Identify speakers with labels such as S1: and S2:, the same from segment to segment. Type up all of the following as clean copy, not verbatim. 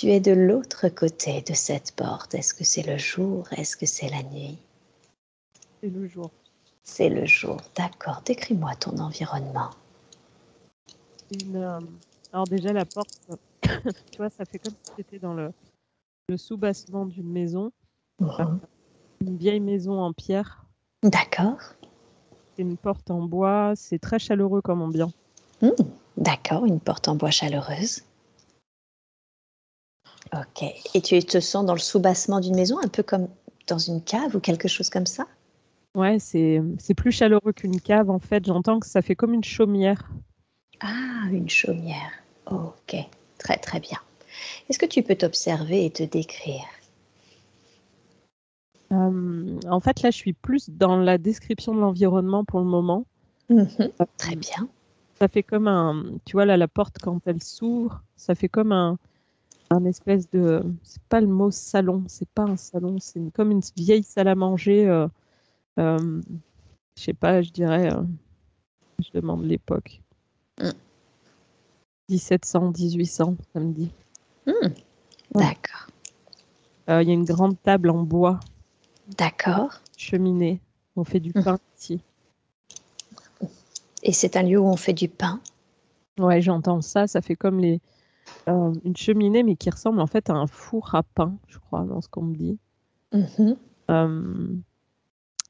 S1: tu es de l'autre côté de cette porte, est-ce que c'est le jour, est-ce que c'est la nuit?
S2: C'est le jour.
S1: C'est le jour, d'accord. Décris-moi ton environnement.
S2: Alors déjà, la porte, tu vois, ça fait comme si c'était dans le sous-bassement d'une maison. Une vieille maison en pierre.
S1: D'accord.
S2: C'est une porte en bois. C'est très chaleureux comme ambiance.
S1: D'accord, une porte en bois chaleureuse. Ok. Et tu te sens dans le sous-bassement d'une maison, un peu comme dans une cave ou quelque chose comme ça?
S2: Ouais, c'est plus chaleureux qu'une cave, en fait. J'entends que ça fait comme une chaumière.
S1: Ah, une chaumière. Ok, très très bien. Est-ce que tu peux t'observer et te décrire?
S2: En fait, là, je suis plus dans la description de l'environnement pour le moment.
S1: Très bien.
S2: Ça fait comme tu vois, là, la porte, quand elle s'ouvre, ça fait comme un espèce de... C'est pas le mot salon, c'est pas un salon, c'est comme une vieille salle à manger. Je sais pas, je dirais... je demande l'époque. 1700, 1800, ça me dit.
S1: D'accord.
S2: Il y a une grande table en bois,
S1: D'accord.
S2: cheminée. On fait du pain ici.
S1: Et c'est un lieu où on fait du pain?
S2: Ouais, j'entends ça. Ça fait comme une cheminée, mais qui ressemble en fait à un four à pain, je crois, dans ce qu'on me dit.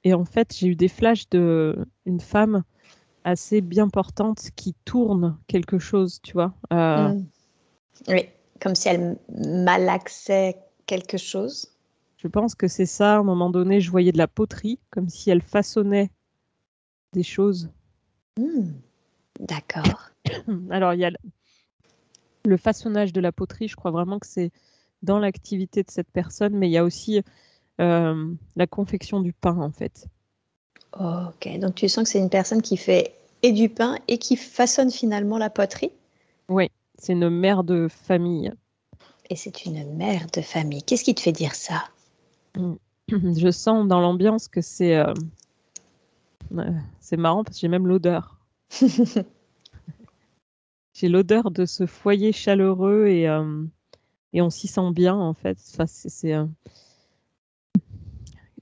S2: Et en fait, j'ai eu des flashs d'une femme assez bien portante qui tourne quelque chose, tu vois.
S1: Oui, comme si elle malaxait quelque chose.
S2: Je pense que c'est ça. À un moment donné, je voyais de la poterie, comme si elle façonnait des choses.
S1: D'accord.
S2: Alors, il y a le façonnage de la poterie, je crois vraiment que c'est dans l'activité de cette personne, mais il y a aussi la confection du pain, en fait.
S1: Ok, donc tu sens que c'est une personne qui fait et du pain et qui façonne finalement la poterie?
S2: Oui, c'est une mère de famille.
S1: Et c'est une mère de famille. Qu'est-ce qui te fait dire ça?
S2: Je sens dans l'ambiance que c'est marrant parce que j'ai même l'odeur. J'ai l'odeur de ce foyer chaleureux et on s'y sent bien, en fait. Enfin,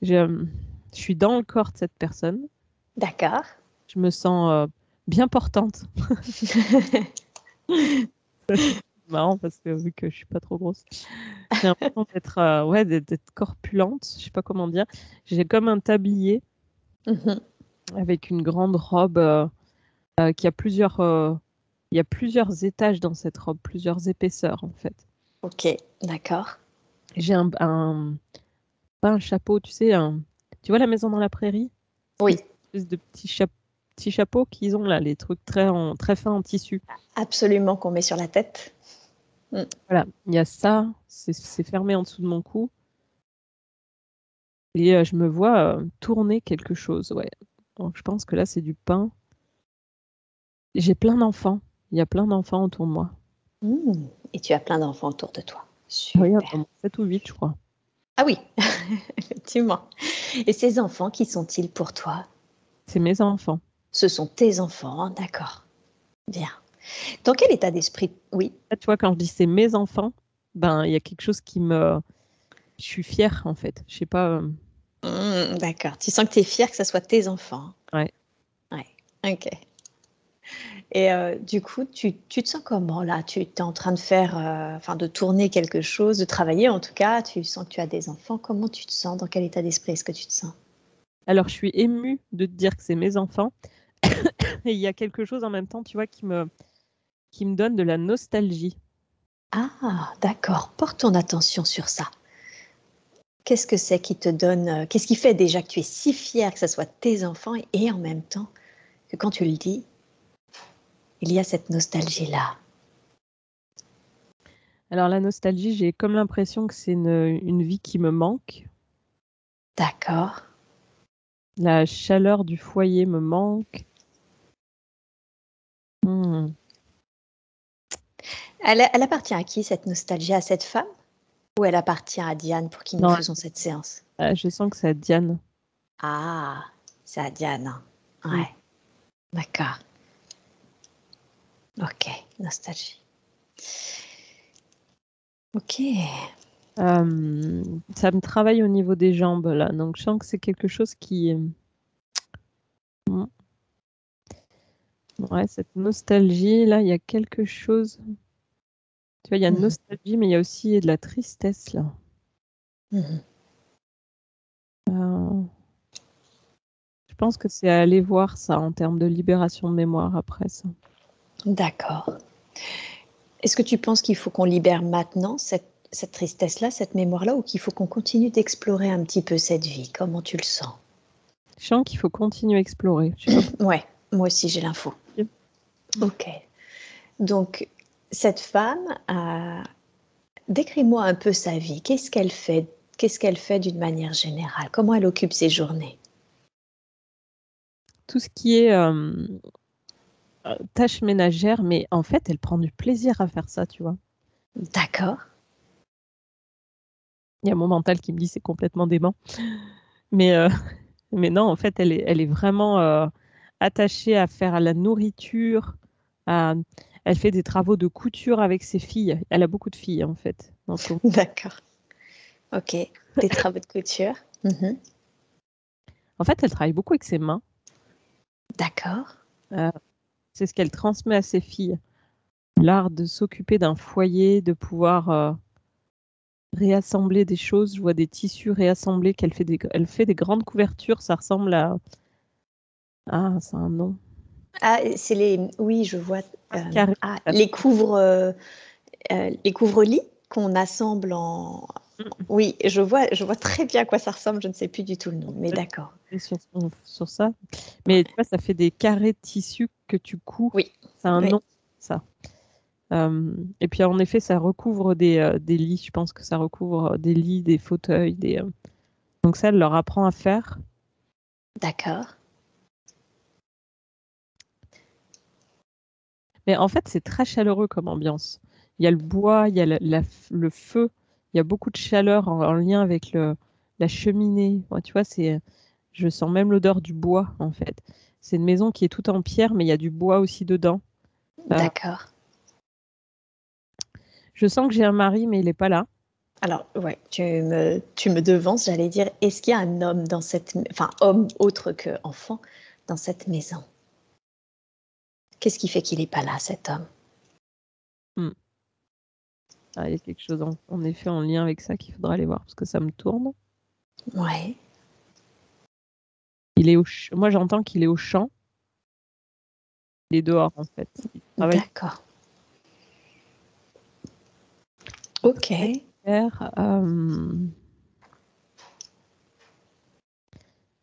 S2: je suis dans le corps de cette personne.
S1: D'accord.
S2: Je me sens bien portante. C'est marrant parce que vu que je suis pas trop grosse, j'ai l'impression d'être d'être corpulente. Je sais pas comment dire. J'ai comme un tablier avec une grande robe qui a il y a plusieurs étages dans cette robe, plusieurs épaisseurs en fait.
S1: Ok, d'accord.
S2: J'ai pas un chapeau, tu sais, tu vois la maison dans la prairie?
S1: Oui,
S2: Les espèces de petits chapeaux qu'ils ont là, les trucs très fins en tissu.
S1: absolument qu'on met sur la tête.
S2: Voilà, il y a ça, c'est fermé en dessous de mon cou. Et je me vois tourner quelque chose, ouais. Donc je pense que là, c'est du pain. J'ai plein d'enfants. Il y a plein d'enfants autour de moi.
S1: Et tu as plein d'enfants autour de toi.
S2: Oui,
S1: Super.
S2: 7 ou 8, je crois.
S1: Ah oui, effectivement. Et ces enfants, qui sont-ils pour toi?
S2: C'est mes enfants.
S1: Ce sont tes enfants, hein, d'accord. Bien. Dans quel état d'esprit? Oui.
S2: Là, tu vois, quand je dis c'est mes enfants, ben, il y a quelque chose qui me... Je suis fière, en fait. Je sais pas...
S1: D'accord. Tu sens que tu es fière que ça soit tes enfants.
S2: ouais.
S1: Ouais. Ok. Et du coup, tu te sens comment là? Tu es en train de faire, enfin de tourner quelque chose, de travailler en tout cas. Tu sens que tu as des enfants. Comment tu te sens? Dans quel état d'esprit est-ce que tu te sens?
S2: Alors, je suis émue de te dire que c'est mes enfants. Et il y a quelque chose en même temps, tu vois, qui me donne de la nostalgie.
S1: Ah, d'accord. Porte ton attention sur ça. Qu'est-ce que c'est qui te donne, qu'est-ce qui fait déjà que tu es si fière que ça soit tes enfants et en même temps que quand tu le dis, il y a cette nostalgie-là?
S2: Alors, la nostalgie, j'ai comme l'impression que c'est une vie qui me manque.
S1: D'accord.
S2: La chaleur du foyer me manque.
S1: Elle appartient à qui cette nostalgie? À cette femme? Ou elle appartient à Diane pour qui nous
S2: Non,
S1: faisons cette séance?
S2: je sens que c'est Diane.
S1: Ah, c'est à Diane, hein.
S2: Mm.
S1: Ouais, d'accord. OK, nostalgie. Ok.
S2: Ça me travaille au niveau des jambes, là. Donc, je sens que c'est quelque chose qui... Ouais, cette nostalgie, là, il y a quelque chose... Tu vois, il y a une nostalgie, mais il y a aussi de la tristesse, là. Je pense que c'est à aller voir ça en termes de libération de mémoire après ça.
S1: D'accord. Est-ce que tu penses qu'il faut qu'on libère maintenant cette tristesse-là, cette mémoire-là, ou qu'il faut qu'on continue d'explorer un petit peu cette vie? Comment tu le sens?
S2: Je sens qu'il faut continuer à explorer. Je sais pas.
S1: Ouais, moi aussi j'ai l'info. Ok. Donc, cette femme, décris-moi un peu sa vie. Qu'est-ce qu'elle fait? Qu'est-ce qu'elle fait d'une manière générale? Comment elle occupe ses journées?
S2: Tout ce qui est tâches ménagères, mais en fait, elle prend du plaisir à faire ça, tu vois.
S1: D'accord.
S2: Il y a mon mental qui me dit c'est complètement dément. Mais, mais non, en fait, elle est vraiment attachée à faire la nourriture. Elle fait des travaux de couture avec ses filles. Elle a beaucoup de filles, en fait. Donc,
S1: D'accord. Ok. Des travaux de couture.
S2: en fait, elle travaille beaucoup avec ses mains.
S1: D'accord.
S2: C'est ce qu'elle transmet à ses filles. L'art de s'occuper d'un foyer, de pouvoir réassembler des choses. Je vois des tissus réassemblés elle fait des grandes couvertures. Ça ressemble à... Ah, c'est un nom.
S1: Ah, c'est oui, je vois.
S2: Carré.
S1: Les couvre-lits qu'on assemble en. Oui, je vois très bien à quoi ça ressemble. Je ne sais plus du tout le nom, mais d'accord.
S2: Sur ça. Mais tu vois, ça fait des carrés de tissu que tu couds.
S1: Oui.
S2: C'est un
S1: Oui.
S2: nom, ça. Et puis, en effet, ça recouvre des lits. Je pense que ça recouvre des lits, des fauteuils. Donc ça, elle leur apprend à faire.
S1: D'accord.
S2: Mais en fait, c'est très chaleureux comme ambiance. Il y a le bois, il y a le feu, il y a beaucoup de chaleur en lien avec la cheminée. Ouais, tu vois, je sens même l'odeur du bois, en fait. C'est une maison qui est toute en pierre, mais il y a du bois aussi dedans.
S1: D'accord.
S2: Je sens que j'ai un mari, mais il n'est pas là.
S1: Alors, ouais, tu me devances, j'allais dire, est-ce qu'il y a un homme enfin, homme autre que enfant, dans cette maison? Qu'est-ce qui fait qu'il n'est pas là, cet homme?
S2: Ah, il y a quelque chose en effet en lien avec ça qu'il faudra aller voir, parce que ça me tourne.
S1: Ouais.
S2: Moi, j'entends qu'il est au champ. Il est dehors, en fait. Il travaille.
S1: D'accord. Ok.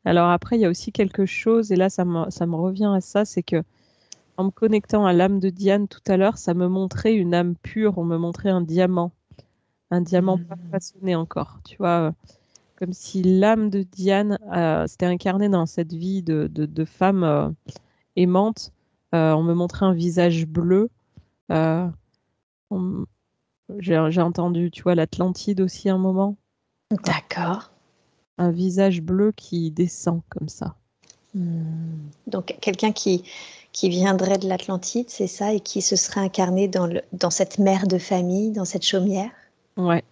S2: Alors après, il y a aussi quelque chose, et là, ça me revient à ça, c'est que en me connectant à l'âme de Diane tout à l'heure, ça me montrait une âme pure, on me montrait un diamant pas façonné encore, tu vois, comme si l'âme de Diane s'était incarnée dans cette vie de femme aimante. On me montrait un visage bleu. Euh, j'ai entendu, tu vois, l'Atlantide aussi un moment.
S1: D'accord.
S2: Un visage bleu qui descend comme ça.
S1: Donc, quelqu'un qui viendrait de l'Atlantide, c'est ça, et qui se serait incarné dans cette mère de famille, dans cette chaumière?
S2: Ouais,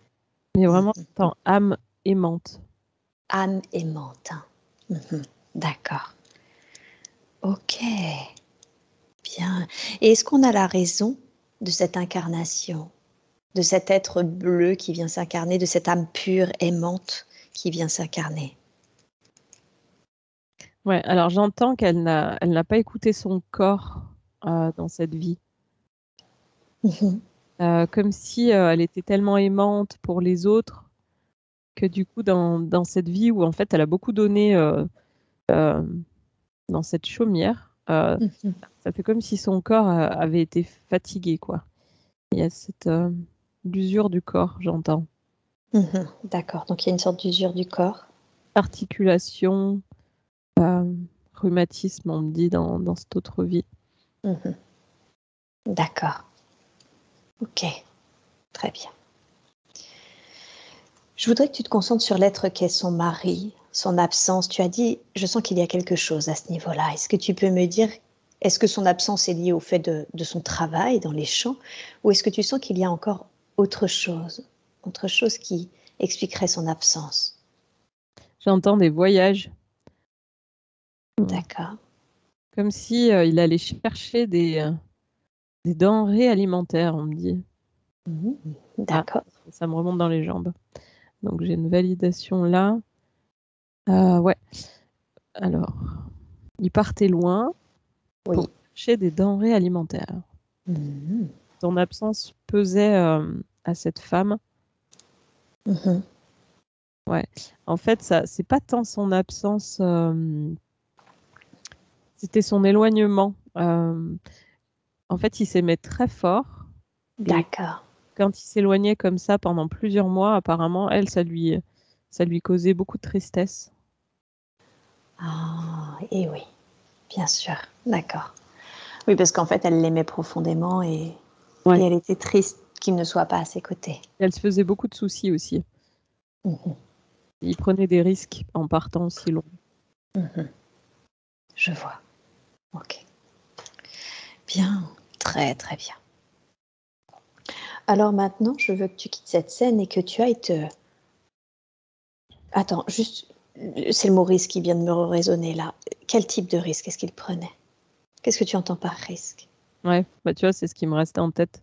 S2: mais vraiment en âme aimante.
S1: Âme aimante. D'accord. Ok. Bien. Et est-ce qu'on a la raison de cette incarnation, de cet être bleu qui vient s'incarner, de cette âme pure, aimante qui vient s'incarner?
S2: Ouais, alors j'entends elle n'a pas écouté son corps dans cette vie. Comme si elle était tellement aimante pour les autres que du coup, dans cette vie où en fait elle a beaucoup donné dans cette chaumière, ça fait comme si son corps avait été fatigué, quoi. Il y a cette l'usure du corps, j'entends.
S1: D'accord. Donc, il y a une sorte d'usure du corps.
S2: Articulation, rhumatisme, on me dit dans cette autre vie.
S1: D'accord. Ok. Très bien. Je voudrais que tu te concentres sur l'être qu'est son mari, son absence. Tu as dit, je sens qu'il y a quelque chose à ce niveau-là. Est-ce que tu peux me dire, est-ce que son absence est liée au fait de son travail dans les champs, ou est-ce que tu sens qu'il y a encore autre chose? autre chose qui expliquerait son absence?
S2: J'entends des voyages.
S1: D'accord.
S2: Comme si il allait chercher des denrées alimentaires, on me dit.
S1: D'accord.
S2: Ça me remonte dans les jambes. Donc j'ai une validation là. Ouais. Alors, il partait loin
S1: Oui.
S2: pour chercher des denrées alimentaires. Ton absence pesait à cette femme. Ouais. En fait, ça, c'est pas tant son absence, c'était son éloignement. En fait, il s'aimait très fort. Et
S1: D'accord.
S2: quand il s'éloignait comme ça pendant plusieurs mois, apparemment, elle, ça lui causait beaucoup de tristesse.
S1: Ah, et oui, bien sûr. D'accord. Oui, parce qu'en fait, elle l'aimait profondément et
S2: Ouais.
S1: elle était triste qu'il ne soit pas à ses côtés.
S2: Et elle se faisait beaucoup de soucis aussi. Il prenait des risques en partant aussi loin.
S1: Je vois. Ok. Bien. Très, très bien. Alors maintenant, je veux que tu quittes cette scène et que tu ailles te... Attends, juste, c'est le mot risque qui vient de me résonner là. Quel type de risque est-ce qu'il prenait? Qu'est-ce que tu entends par risque?
S2: Ouais, bah tu vois, c'est ce qui me restait en tête.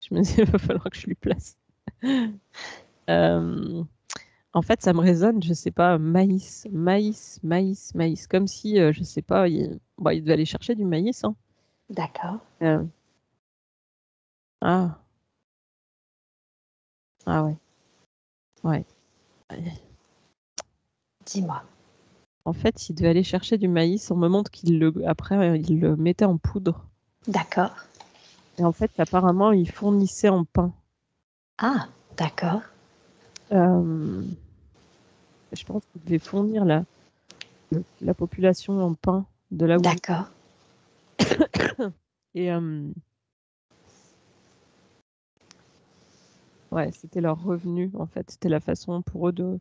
S2: Je me disais, il va falloir que je lui place. En fait, ça me résonne, je sais pas, maïs, comme si, je sais pas, il devait aller chercher du maïs, hein.
S1: D'accord.
S2: Ah, ah ouais, ouais.
S1: Dis-moi.
S2: En fait, il devait aller chercher du maïs. On me montre après, il le mettait en poudre.
S1: D'accord.
S2: Et en fait, apparemment, il fournissait en pain.
S1: Ah, d'accord.
S2: Je pense qu'il devait fournir la population en pain de là où il...
S1: D'accord.
S2: Et ouais, c'était leur revenu, en fait. C'était la façon pour eux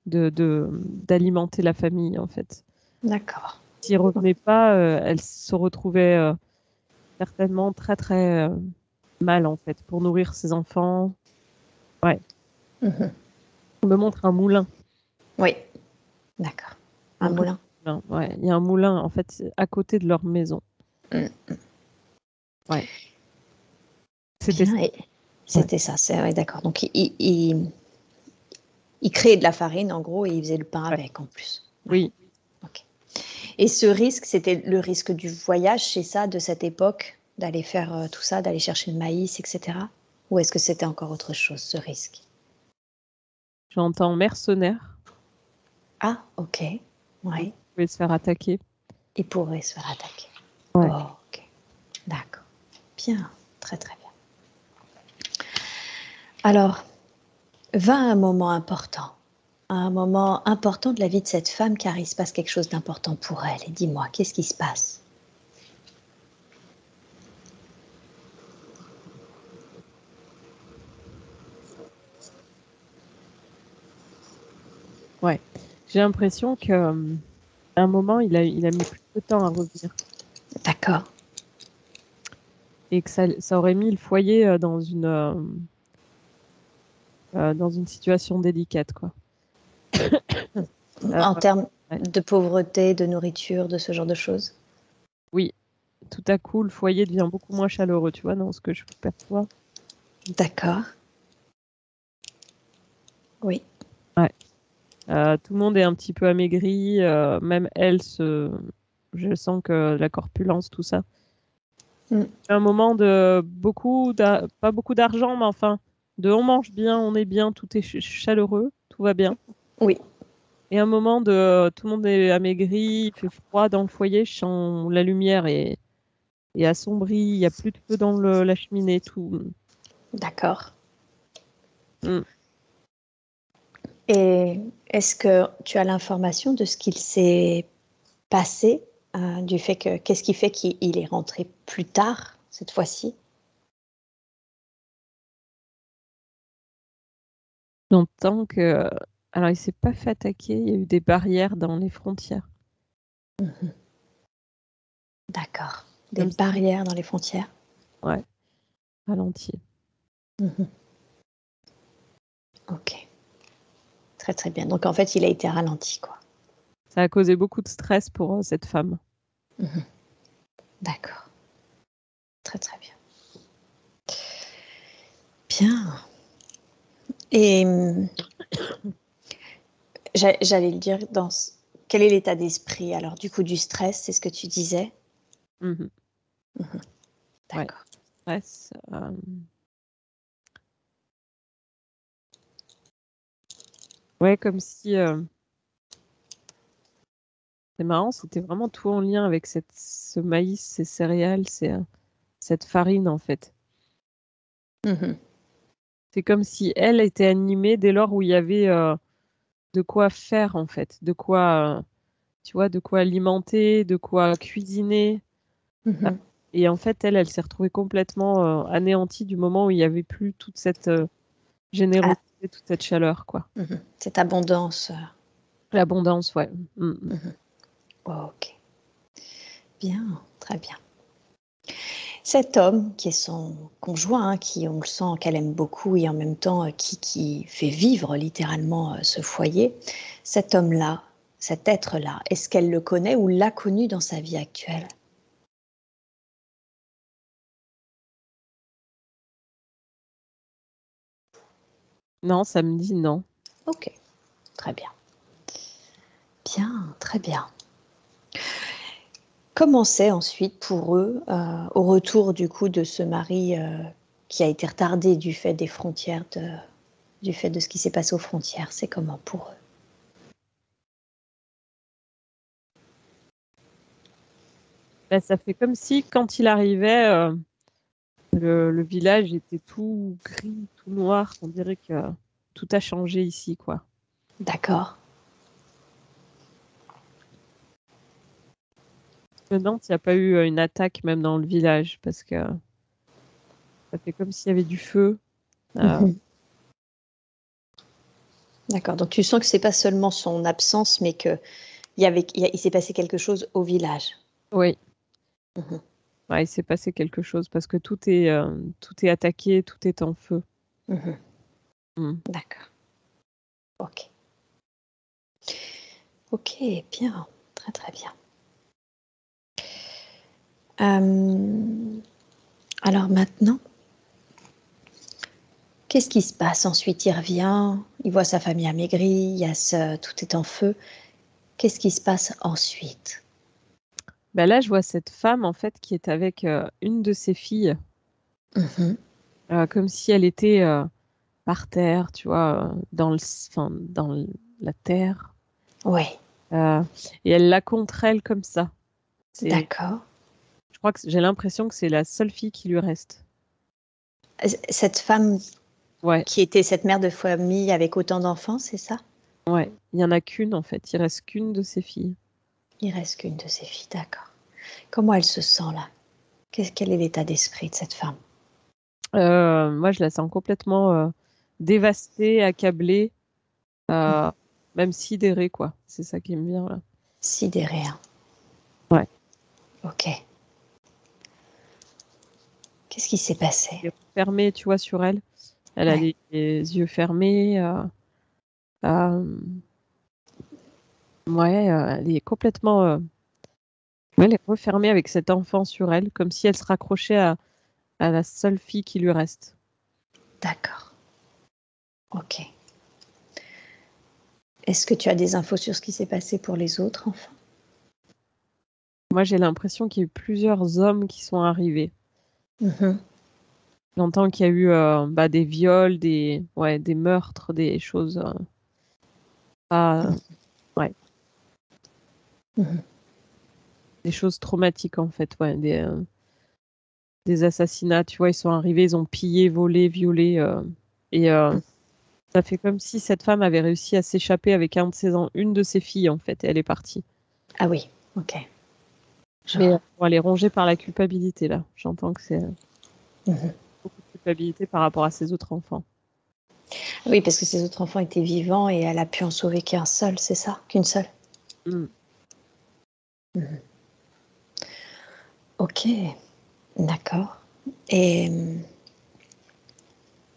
S2: d'alimenter la famille, en fait.
S1: D'accord.
S2: S'ils revenaient pas, elle se retrouvait certainement très, très mal, en fait, pour nourrir ses enfants. Ouais. On me montre un moulin.
S1: Oui. D'accord. Un
S2: Un petit
S1: moulin.
S2: moulin, ouais. Il y a un moulin, en fait, à côté de leur maison. Ouais. C'était ça.
S1: Bien. Et c'était ça. C'est ouais, d'accord. Donc il créait de la farine en gros et il faisait le pain
S2: Ouais.
S1: avec en plus. Ouais.
S2: Oui.
S1: Ok. Et ce risque, c'était le risque du voyage, c'est ça, de cette époque, d'aller faire tout ça, d'aller chercher le maïs, etc. Ou est-ce que c'était encore autre chose, ce risque?
S2: J'entends mercenaire.
S1: Ah, ok.
S2: Donc,
S1: Oui.
S2: il pouvait se faire attaquer.
S1: Il pourrait se faire attaquer.
S2: Ouais.
S1: Oh, ok. D'accord. Bien. Très, très bien. Alors, va à un moment important de la vie de cette femme, car il se passe quelque chose d'important pour elle. Et dis-moi, qu'est-ce qui se passe?
S2: Ouais. J'ai l'impression qu'à un moment, il a mis plus de temps à revenir.
S1: D'accord.
S2: Et que ça aurait mis le foyer dans une situation délicate, quoi.
S1: En termes
S2: Ouais.
S1: de pauvreté, de nourriture, de ce genre de choses?
S2: Oui, tout à coup, le foyer devient beaucoup moins chaleureux, tu vois, dans ce que je perçois.
S1: D'accord. Oui.
S2: Ouais. Tout le monde est un petit peu amaigri, même elle, je sens que la corpulence, tout ça. Un moment de pas beaucoup d'argent, mais enfin, on mange bien, on est bien, tout est chaleureux, tout va bien.
S1: Oui.
S2: Et un moment tout le monde est amaigri, il fait froid dans le foyer, je sens la lumière est assombrie, il n'y a plus de feu dans la cheminée, tout.
S1: D'accord.
S2: Mm.
S1: Et est-ce que tu as l'information de ce qu'il s'est passé, du fait que qu'est-ce qui fait qu'il est rentré plus tard, cette fois-ci?
S2: J'entends que, alors il s'est pas fait attaquer, il y a eu des barrières dans les frontières.
S1: D'accord. Des
S2: Comme si,
S1: barrières dans les frontières?
S2: ouais, ralenti.
S1: Ok, très très bien. Donc en fait, il a été ralenti, quoi.
S2: Ça a causé beaucoup de stress pour cette femme.
S1: D'accord, très très bien. Bien. Et j'allais le dire, quel est l'état d'esprit alors du coup du stress, c'est ce que tu disais?
S2: Mhm. Ouais,
S1: D'accord.
S2: stress. Ouais, comme si. C'est marrant, c'était vraiment tout en lien avec ce maïs, ces céréales, cette farine en fait.
S1: Mhm.
S2: C'est comme si elle était animée dès lors où il y avait de quoi faire en fait, de quoi, tu vois, de quoi alimenter, de quoi cuisiner.
S1: Mhm.
S2: Et en fait, elle s'est retrouvée complètement anéantie du moment où il n'y avait plus toute cette
S1: Ah,
S2: générosité, toute cette chaleur, quoi.
S1: cette abondance.
S2: L'abondance, ouais. Mm.
S1: Ok, bien, très bien. Cet homme qui est son conjoint, hein, qui on le sent qu'elle aime beaucoup et en même temps qui fait vivre littéralement ce foyer, cet homme-là, cet être-là, est-ce qu'elle le connaît ou l'a connu dans sa vie actuelle?
S2: Non, ça me dit non.
S1: Ok, très bien. Bien, très bien. Comment c'est ensuite pour eux, au retour du coup de ce mari qui a été retardé du fait des frontières, du fait de ce qui s'est passé aux frontières, c'est comment pour eux?
S2: Ben, ça fait comme si quand il arrivait, le village était tout gris, tout noir. On dirait que tout a changé ici, quoi.
S1: D'accord.
S2: Je me demande s'il n'y a pas eu une attaque même dans le village, parce que ça fait comme s'il y avait du feu.
S1: Mhm. D'accord. Donc tu sens que c'est pas seulement son absence, mais que il s'est passé quelque chose au village.
S2: Oui,
S1: Mhm.
S2: ouais, il s'est passé quelque chose, parce que tout est attaqué, tout est en feu.
S1: Mhm.
S2: Mm.
S1: D'accord. Ok. Ok, bien. Très très bien. Alors maintenant, qu'est-ce qui se passe ensuite? Il revient, il voit sa famille amaigrie, tout est en feu. Qu'est-ce qui se passe ensuite?
S2: Ben là, je vois cette femme, en fait, qui est avec une de ses filles,
S1: Mhm.
S2: comme si elle était par terre, tu vois, la terre.
S1: Oui,
S2: Euh, et elle l'a contre elle comme ça.
S1: d'accord.
S2: Je crois que j'ai l'impression que c'est la seule fille qui lui reste.
S1: Cette femme
S2: Ouais,
S1: qui était cette mère de famille avec autant d'enfants, c'est ça?
S2: ouais. Il y en a qu'une en fait. Il reste qu'une de ses filles.
S1: Il reste qu'une de ses filles, d'accord. Comment elle se sent là? Quel est l'état d'esprit de cette femme?
S2: Moi, je la sens complètement dévastée, accablée, euh, même sidérée, quoi. C'est ça qui me vient là.
S1: Sidérée, hein.
S2: Ouais.
S1: Ok. Qu'est-ce qui s'est passé?
S2: Elle est fermée, tu vois, sur elle. Elle a
S1: Ouais,
S2: les yeux fermés. Euh, ouais, elle est complètement. Ouais, elle est refermée avec cet enfant sur elle, comme si elle se raccrochait à la seule fille qui lui reste.
S1: d'accord. Ok. Est-ce que tu as des infos sur ce qui s'est passé pour les autres enfants?
S2: Moi, j'ai l'impression qu'il y a eu plusieurs hommes qui sont arrivés.
S1: Mhm.
S2: J'entends qu'il y a eu des viols, des meurtres, des choses, pas- ouais,
S1: Mhm.
S2: des choses traumatiques en fait, ouais, des assassinats. Tu vois, ils sont arrivés, ils ont pillé, volé, violé, et ça fait comme si cette femme avait réussi à s'échapper avec une de ses filles en fait, et elle est partie.
S1: Ah oui, ok. Je
S2: Mais
S1: vois.
S2: bon, elle est rongée par la culpabilité là. J'entends que c'est
S1: Mhm.
S2: beaucoup de culpabilité par rapport à ses autres enfants.
S1: Oui, parce que ses autres enfants étaient vivants et elle a pu en sauver qu'un seul, c'est ça? Qu'une seule?
S2: Mm.
S1: Mhm. Ok, d'accord. Et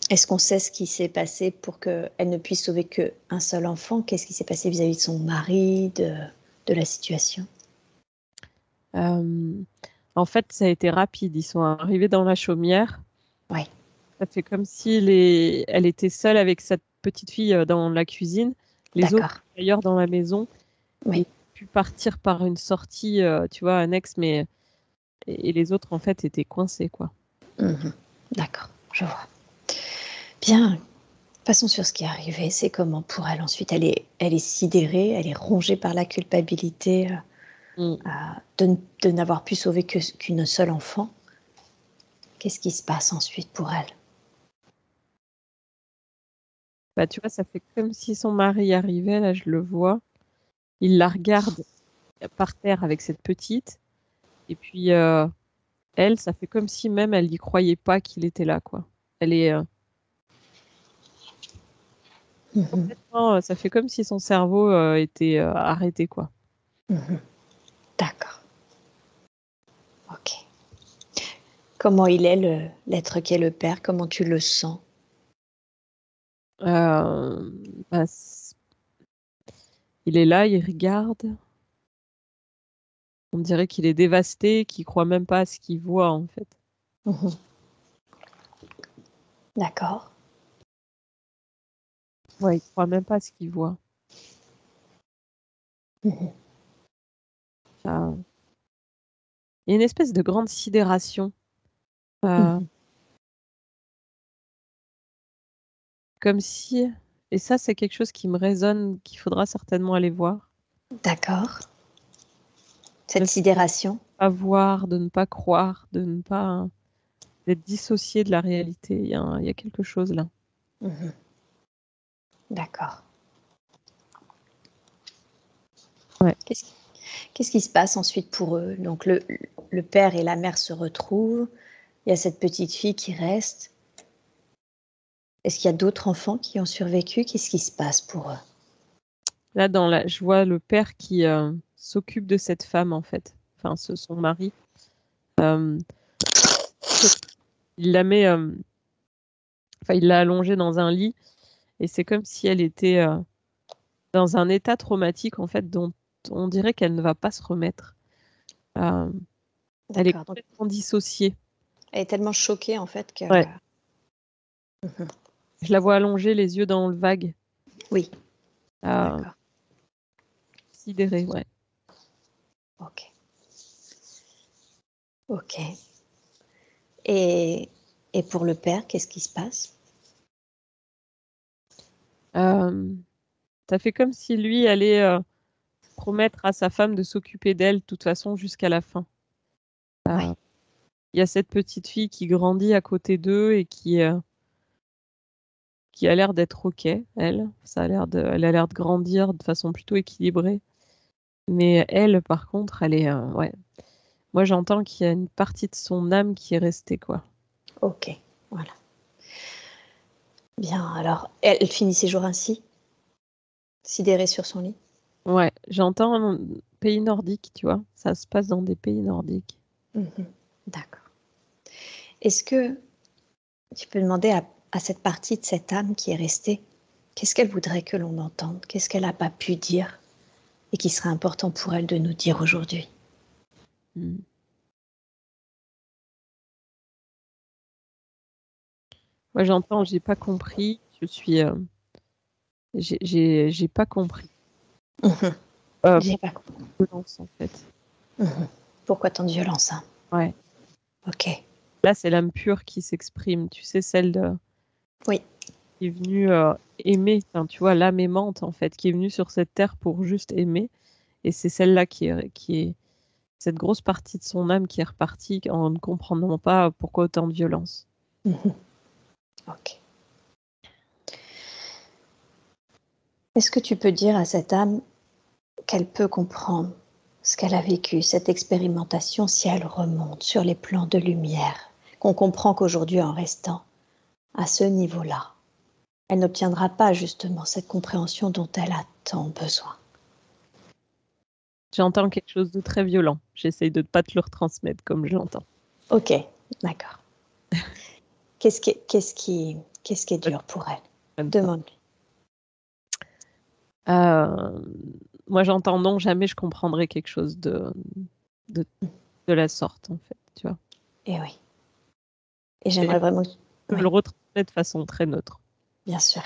S1: Est-ce qu'on sait ce qui s'est passé pour qu'elle ne puisse sauver qu'un seul enfant? Qu'est-ce qui s'est passé vis-à-vis de son mari, de la situation?
S2: En fait, ça a été rapide. Ils sont arrivés dans la chaumière.
S1: Oui.
S2: Ça fait comme si elle était seule avec cette petite fille dans la cuisine. Les autres,
S1: D'accord.
S2: d'ailleurs, dans la maison.
S1: Oui.
S2: Et pu partir par une sortie, tu vois, annexe, mais et les autres, en fait, étaient coincés, quoi.
S1: D'accord, je vois. Bien, passons sur ce qui est arrivé. C'est comment pour elle ensuite? Elle est sidérée, elle est rongée par la culpabilité de n'avoir pu sauver qu'une seule enfant. Qu'est-ce qui se passe ensuite pour elle?
S2: Bah, tu vois, ça fait comme si son mari arrivait, là, je le vois. Il la regarde par terre avec cette petite. Et puis, elle, ça fait comme si même elle n'y croyait pas qu'il était là, quoi. Elle est complètement, ça fait comme si son cerveau était arrêté, quoi.
S1: D'accord. Ok. Comment il est, l'être qui est le père? Comment tu le sens?
S2: Bah, il est là, il regarde. On dirait qu'il est dévasté, qu'il croit même pas à ce qu'il voit, en fait.
S1: D'accord.
S2: Ouais, il croit même pas à ce qu'il voit. Il y a une espèce de grande sidération. Comme si, et ça, c'est quelque chose qui me résonne, qu'il faudra certainement aller voir.
S1: D'accord. Cette sidération.
S2: De ne pas voir, de ne pas croire, de ne pas d'être dissocié de la réalité. Il y a quelque chose là.
S1: D'accord.
S2: Ouais.
S1: Qu'est-ce qui se passe ensuite pour eux? Donc le père et la mère se retrouvent. Il y a cette petite fille qui reste. Est-ce qu'il y a d'autres enfants qui ont survécu? Qu'est-ce qui se passe pour eux?
S2: Là, je vois le père qui s'occupe de cette femme, en fait. Enfin, son mari. Il la met, il l'a allongée dans un lit, et c'est comme si elle était dans un état traumatique, en fait, dont on dirait qu'elle ne va pas se remettre. Elle est
S1: D'accord. Donc,
S2: complètement dissociée.
S1: elle est tellement choquée en fait que.
S2: Ouais. Je la vois allongée, les yeux dans le vague.
S1: Oui. D'accord.
S2: Sidérée, ouais.
S1: Ok. Ok. Et pour le père, qu'est-ce qui se passe?
S2: Ça fait comme si lui allait promettre à sa femme de s'occuper d'elle de toute façon jusqu'à la fin.
S1: Ouais.
S2: Il y a cette petite fille qui grandit à côté d'eux et qui a l'air d'être ok, elle. Elle a l'air de grandir de façon plutôt équilibrée. Mais elle, par contre, elle est, ouais. Moi, j'entends qu'il y a une partie de son âme qui est restée, quoi.
S1: Ok. Voilà. Bien. Alors, elle finit ses jours ainsi, sidérée sur son lit.
S2: Ouais, j'entends un pays nordique, tu vois. Ça se passe dans des pays nordiques.
S1: D'accord. Est-ce que tu peux demander à cette partie de cette âme qui est restée, qu'est-ce qu'elle voudrait que l'on entende? Qu'est-ce qu'elle n'a pas pu dire et qui serait important pour elle de nous dire aujourd'hui?
S2: Moi, j'entends, j'ai pas compris. Je suis, j'ai pas compris.
S1: J'ai pas compris.
S2: Violence, en fait.
S1: Pourquoi tant de violence, hein?
S2: Ouais.
S1: Ok.
S2: Là, c'est l'âme pure qui s'exprime. Tu sais, celle
S1: Oui.
S2: qui est venue aimer. Enfin, tu vois, l'âme aimante, en fait, qui est venue sur cette terre pour juste aimer. Et c'est celle-là qui est cette grosse partie de son âme qui est repartie en ne comprenant pas pourquoi autant de violence.
S1: Ok. Est-ce que tu peux dire à cette âme qu'elle peut comprendre ce qu'elle a vécu, cette expérimentation, si elle remonte sur les plans de lumière, qu'on comprend qu'aujourd'hui, en restant à ce niveau-là, elle n'obtiendra pas justement cette compréhension dont elle a tant besoin?
S2: J'entends quelque chose de très violent. J'essaye de ne pas te le retransmettre comme je l'entends.
S1: Ok, d'accord. Qu'est-ce qui Qu'est-ce qui est dur pour elle?
S2: Même pas.
S1: Demande-lui.
S2: Moi, j'entends non, jamais je comprendrai quelque chose de la sorte, en fait, tu vois.
S1: Et oui. Et j'aimerais vraiment...
S2: Je le retransmets de façon très neutre.
S1: Bien sûr.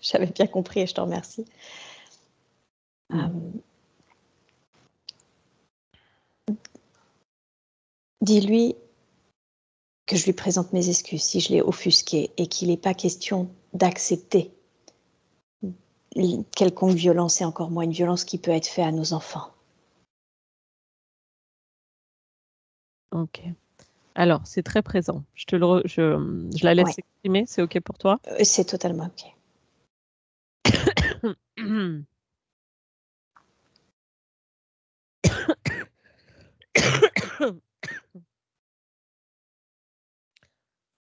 S1: J'avais bien compris et je te remercie. Dis-lui que je lui présente mes excuses si je l'ai offusqué et qu'il n'est pas question d'accepter quelconque violence et encore moins une violence qui peut être faite à nos enfants.
S2: Ok. Alors, c'est très présent. Je la laisse s'exprimer, c'est ok pour toi?
S1: C'est totalement ok.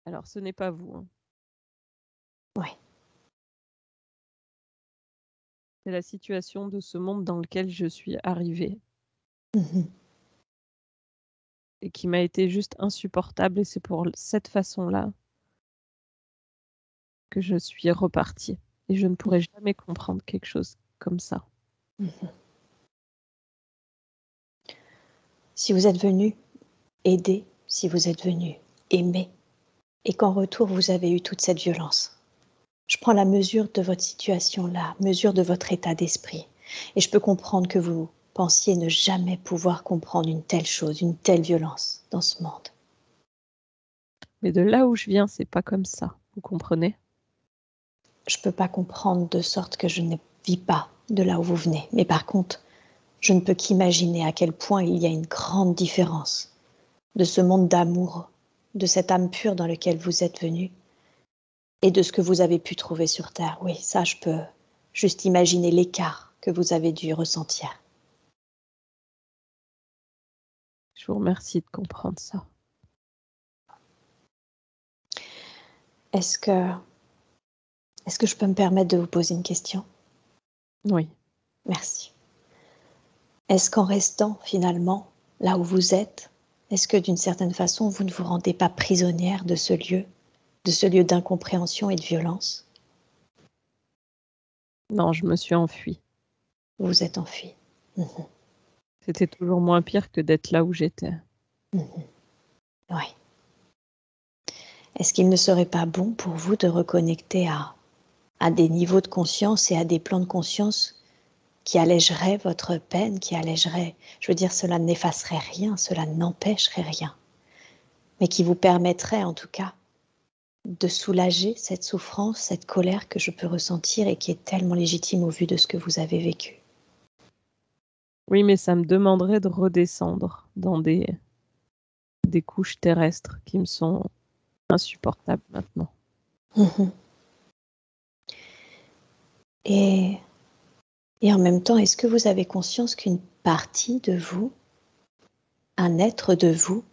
S2: Alors, ce n'est pas vous. Hein.
S1: Oui.
S2: C'est la situation de ce monde dans lequel je suis arrivée. Et qui m'a été juste insupportable. Et c'est pour cette façon-là que je suis repartie. Et je ne pourrais jamais comprendre quelque chose comme ça.
S1: Si vous êtes venu aider, si vous êtes venu aimer, et qu'en retour vous avez eu toute cette violence, je prends la mesure de votre situation là, mesure de votre état d'esprit, et je peux comprendre que vous pensiez ne jamais pouvoir comprendre une telle chose, une telle violence dans ce monde.
S2: Mais de là où je viens, c'est pas comme ça, vous comprenez?
S1: Je peux pas comprendre de sorte que je ne vis pas de là où vous venez, mais par contre, je ne peux qu'imaginer à quel point il y a une grande différence de ce monde d'amour, de cette âme pure dans lequel vous êtes venu, et de ce que vous avez pu trouver sur Terre. Oui, ça, je peux juste imaginer l'écart que vous avez dû ressentir.
S2: Je vous remercie de comprendre ça.
S1: Est-ce que je peux me permettre de vous poser une question?
S2: Oui.
S1: Merci. Est-ce qu'en restant finalement là où vous êtes, est-ce que d'une certaine façon, vous ne vous rendez pas prisonnière de ce lieu d'incompréhension et de violence?
S2: Non, je me suis enfuie.
S1: Vous vous êtes enfuie.
S2: C'était toujours moins pire que d'être là où j'étais.
S1: Oui. Est-ce qu'il ne serait pas bon pour vous de reconnecter à des niveaux de conscience et à des plans de conscience qui allégeraient votre peine, qui allégeraient, je veux dire, cela n'effacerait rien, cela n'empêcherait rien, mais qui vous permettrait en tout cas de soulager cette souffrance, cette colère que je peux ressentir et qui est tellement légitime au vu de ce que vous avez vécu.
S2: Oui, mais ça me demanderait de redescendre dans des couches terrestres qui me sont insupportables maintenant.
S1: Et en même temps, est-ce que vous avez conscience qu'une partie de vous, un être de vous,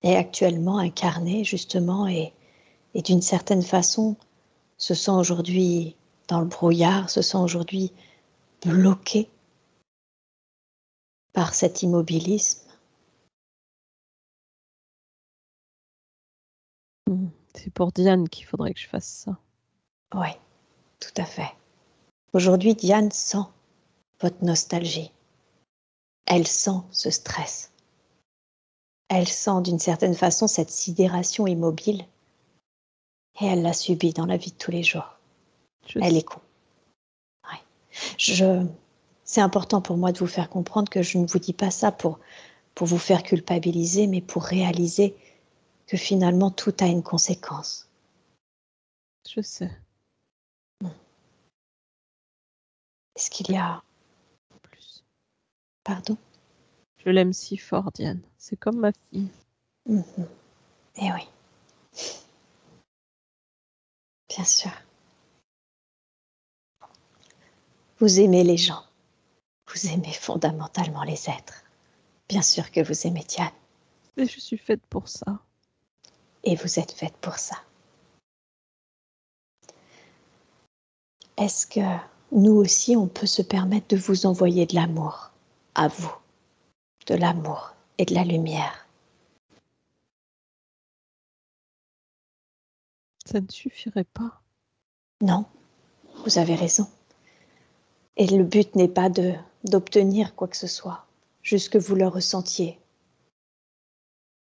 S1: est actuellement incarné justement et d'une certaine façon se sent aujourd'hui dans le brouillard, se sent aujourd'hui bloqué par cet immobilisme?
S2: C'est pour Diane qu'il faudrait que je fasse ça.
S1: Oui, tout à fait. Aujourd'hui, Diane sent votre nostalgie. Elle sent ce stress. Elle sent d'une certaine façon cette sidération immobile et elle l'a subie dans la vie de tous les jours. Elle est con. Ouais. C'est important pour moi de vous faire comprendre que je ne vous dis pas ça pour vous faire culpabiliser, mais pour réaliser que finalement tout a une conséquence.
S2: Je sais.
S1: Est-ce qu'il y a...
S2: Plus.
S1: Pardon?
S2: Je l'aime si fort, Diane. C'est comme ma fille.
S1: Eh oui. Bien sûr. Vous aimez les gens. Vous aimez fondamentalement les êtres. Bien sûr que vous aimez Diane.
S2: Et je suis faite pour ça.
S1: Et vous êtes faite pour ça. Est-ce que nous aussi, on peut se permettre de vous envoyer de l'amour à vous, de l'amour et de la lumière?
S2: Ça ne suffirait pas.
S1: Non, vous avez raison. Et le but n'est pas d'obtenir quoi que ce soit, juste que vous le ressentiez.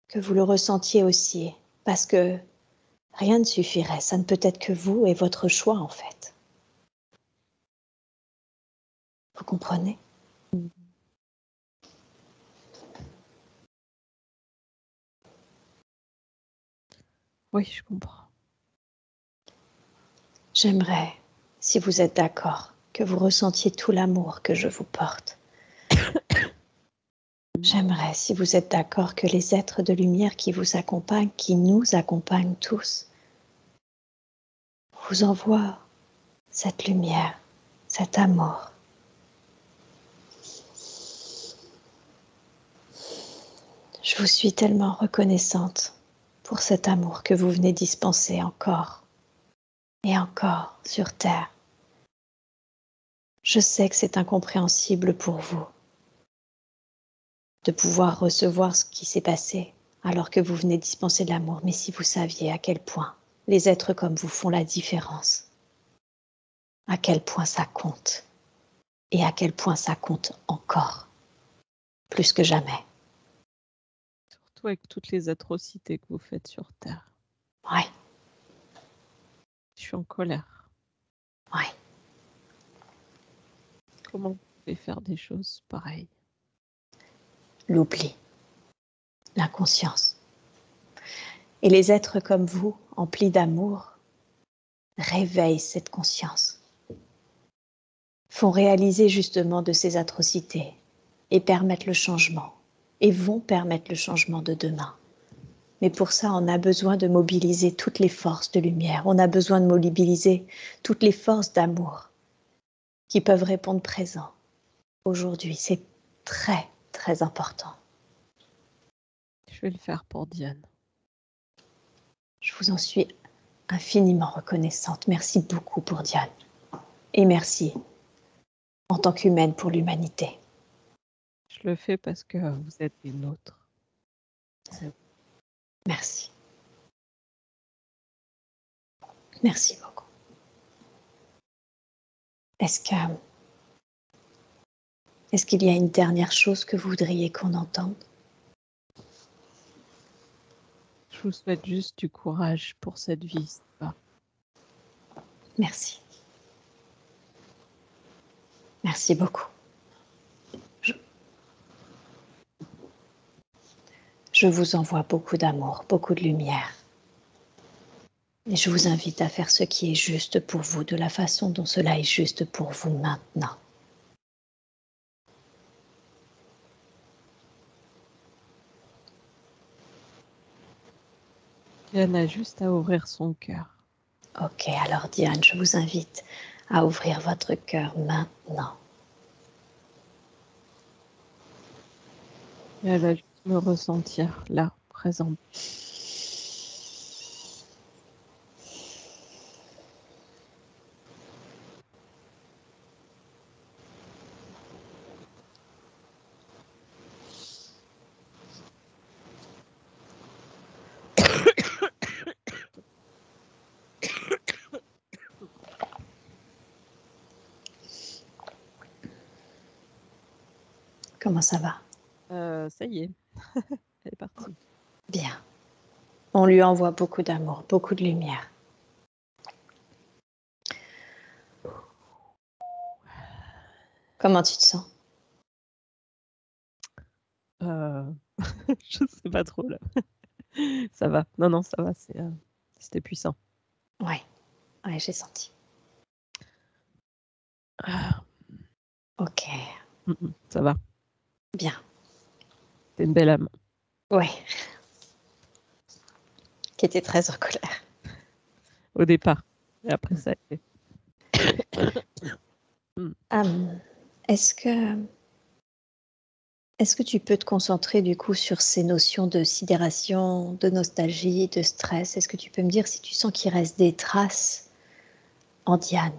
S1: Que vous le ressentiez aussi, parce que rien ne suffirait, ça ne peut être que vous et votre choix en fait. Vous comprenez?
S2: Oui, je comprends.
S1: J'aimerais, si vous êtes d'accord, que vous ressentiez tout l'amour que je vous porte. J'aimerais, si vous êtes d'accord, que les êtres de lumière qui vous accompagnent, qui nous accompagnent tous, vous envoient cette lumière, cet amour. Je vous suis tellement reconnaissante pour cet amour que vous venez dispenser encore et encore sur Terre. Je sais que c'est incompréhensible pour vous de pouvoir recevoir ce qui s'est passé alors que vous venez dispenser de l'amour. Mais si vous saviez à quel point les êtres comme vous font la différence, à quel point ça compte et à quel point ça compte encore, plus que jamais.
S2: Surtout avec toutes les atrocités que vous faites sur Terre.
S1: Ouais,
S2: Je suis en colère.
S1: ouais.
S2: Comment vous pouvez faire des choses pareilles?
S1: L'oubli, l'inconscience. Et les êtres comme vous, emplis d'amour, réveillent cette conscience, font réaliser justement de ces atrocités et permettent le changement, et vont permettre le changement de demain. Mais pour ça, on a besoin de mobiliser toutes les forces de lumière, on a besoin de mobiliser toutes les forces d'amour qui peuvent répondre présent. Aujourd'hui, c'est très, très important.
S2: Je vais le faire pour Diane.
S1: Je vous en suis infiniment reconnaissante. Merci beaucoup pour Diane. Et merci en tant qu'humaine pour l'humanité.
S2: Je le fais parce que vous êtes des nôtres.
S1: Merci. Merci beaucoup. Est-ce qu'il y a une dernière chose que vous voudriez qu'on entende?
S2: Je vous souhaite juste du courage pour cette vie.
S1: Merci. Merci beaucoup. Je vous envoie beaucoup d'amour, beaucoup de lumière. Et je vous invite à faire ce qui est juste pour vous, de la façon dont cela est juste pour vous maintenant.
S2: Diane a juste à ouvrir son cœur.
S1: Ok, alors Diane, je vous invite à ouvrir votre cœur maintenant.
S2: Et elle va juste me ressentir là, présente.
S1: Comment ça va?
S2: Ça y est, elle est partie.
S1: Bien. On lui envoie beaucoup d'amour, beaucoup de lumière. Comment tu te sens?
S2: Je sais pas trop là. Ça va. Non, ça va. C'était puissant.
S1: Ouais, j'ai senti.
S2: Ah,
S1: Ok,
S2: ça va.
S1: bien.
S2: T'es une belle âme.
S1: Ouais. Qui était très en colère.
S2: Au départ. Et après, ça a été.
S1: Est-ce que tu peux te concentrer du coup sur ces notions de sidération, de nostalgie, de stress? Est-ce que tu peux me dire si tu sens qu'il reste des traces en Diane?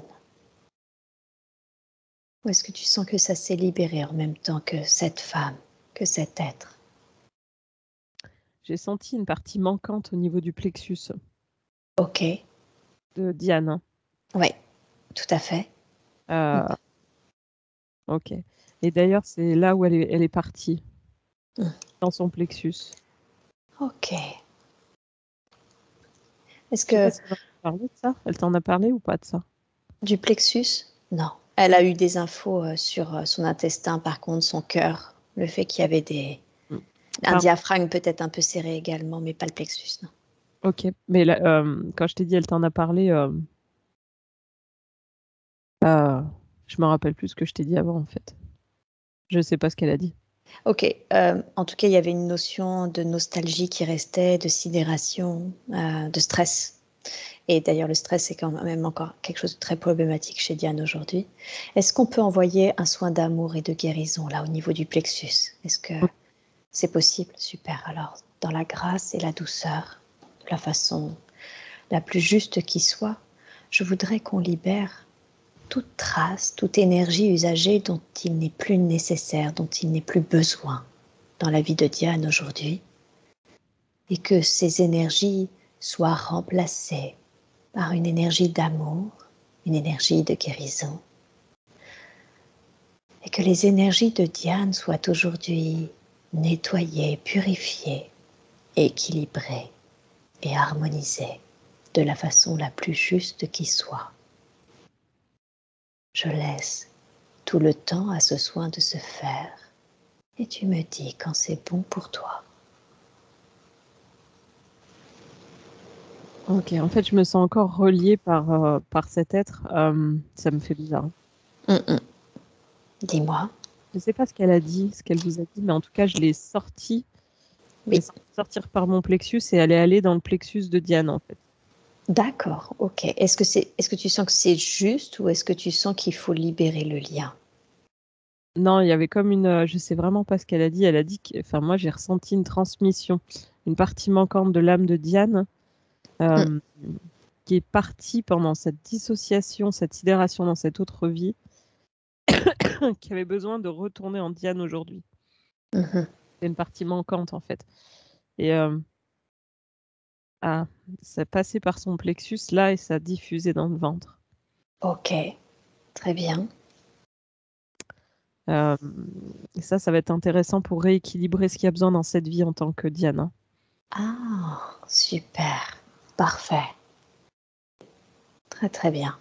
S1: Ou est-ce que tu sens que ça s'est libéré en même temps que cette femme, que cet être?
S2: J'ai senti une partie manquante au niveau du plexus.
S1: Ok.
S2: de Diane. Hein.
S1: Oui, tout à fait.
S2: Euh, ok. Et d'ailleurs, c'est là où elle est partie, dans son plexus.
S1: Ok. Est-ce
S2: Je sais
S1: que
S2: pas si elle en a parlé de ça. Elle t'en a parlé ou pas de ça?
S1: du plexus? Non. Elle a eu des infos sur son intestin, par contre, son cœur, le fait qu'il y avait
S2: Mm.
S1: un
S2: Par-
S1: diaphragme peut-être un peu serré également, mais pas le plexus, non.
S2: Ok. Mais là, quand je t'ai dit, elle t'en a parlé, je me rappelle plus ce que je t'ai dit avant, en fait. Je sais pas ce qu'elle a dit.
S1: Ok. En tout cas, il y avait une notion de nostalgie qui restait, de sidération, de stress. Et d'ailleurs, le stress, c'est quand même encore quelque chose de très problématique chez Diane aujourd'hui. Est-ce qu'on peut envoyer un soin d'amour et de guérison là au niveau du plexus? Est-ce que c'est possible? Super. Alors, dans la grâce et la douceur, de la façon la plus juste qui soit, je voudrais qu'on libère toute trace, toute énergie usagée dont il n'est plus nécessaire, dont il n'est plus besoin dans la vie de Diane aujourd'hui, et que ces énergies soient remplacées par une énergie d'amour, une énergie de guérison, et que les énergies de Diane soient aujourd'hui nettoyées, purifiées, équilibrées et harmonisées de la façon la plus juste qui soit. Je laisse tout le temps à ce soin de se faire, et tu me dis quand c'est bon pour toi.
S2: Ok, en fait, je me sens encore reliée par cet être. Ça me fait bizarre.
S1: Dis-moi.
S2: Je sais pas ce qu'elle a dit, ce qu'elle vous a dit, mais en tout cas, je l'ai sortie. Je l'ai
S1: Oui.
S2: senti sortir par mon plexus et elle est allée dans le plexus de Diane, en fait.
S1: D'accord, ok. Est-ce que tu sens que c'est juste ou est-ce que tu sens qu'il faut libérer le lien?
S2: Non, il y avait comme une. Je sais vraiment pas ce qu'elle a dit. Elle a dit que. Enfin, moi, j'ai ressenti une transmission, une partie manquante de l'âme de Diane euh, qui est partie pendant cette dissociation, cette sidération dans cette autre vie, qui avait besoin de retourner en Diane aujourd'hui.
S1: Mhm.
S2: C'est une partie manquante, en fait. Et ça passait par son plexus là et ça diffusait dans le ventre.
S1: Ok, très bien.
S2: Euh, et ça va être intéressant pour rééquilibrer ce qu'il y a besoin dans cette vie en tant que Diane.
S1: Ah, super, parfait. Très très bien.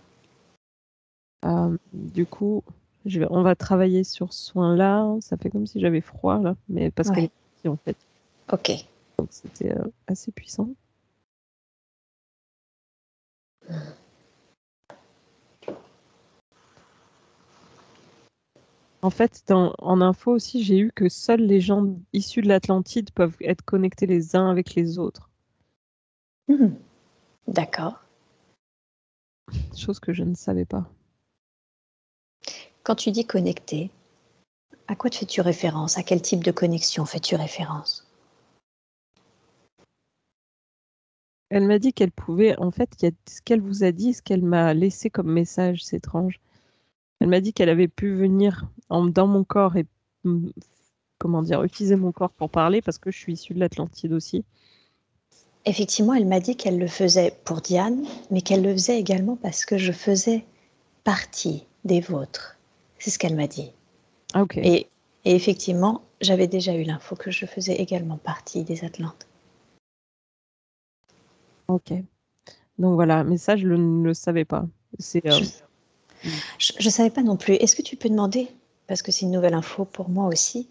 S2: Du coup, on va travailler sur ce soin-là. Ça fait comme si j'avais froid là, mais parce qu'elle
S1: Ouais,
S2: est partie en fait.
S1: ok.
S2: Donc c'était assez puissant. En fait, en info aussi, j'ai eu que seuls les gens issus de l'Atlantide peuvent être connectés les uns avec les autres.
S1: D'accord.
S2: Chose que je ne savais pas.
S1: Quand tu dis connecté, à quoi fais-tu référence? À quel type de connexion fais-tu référence?
S2: Elle m'a dit qu'elle pouvait, en fait, il y a ce qu'elle vous a dit, ce qu'elle m'a laissé comme message, c'est étrange. Elle m'a dit qu'elle avait pu venir dans mon corps et, comment dire, utiliser mon corps pour parler parce que je suis issue de l'Atlantide aussi.
S1: Effectivement, elle m'a dit qu'elle le faisait pour Diane, mais qu'elle le faisait également parce que je faisais partie des vôtres. C'est ce qu'elle m'a dit.
S2: Ah, ok.
S1: Et, et effectivement, j'avais déjà eu l'info que je faisais également partie des Atlantes.
S2: Ok. Donc voilà, mais ça, je ne le savais pas. C'est.
S1: Je ne savais pas non plus. Est-ce que tu peux demander, parce que c'est une nouvelle info pour moi aussi,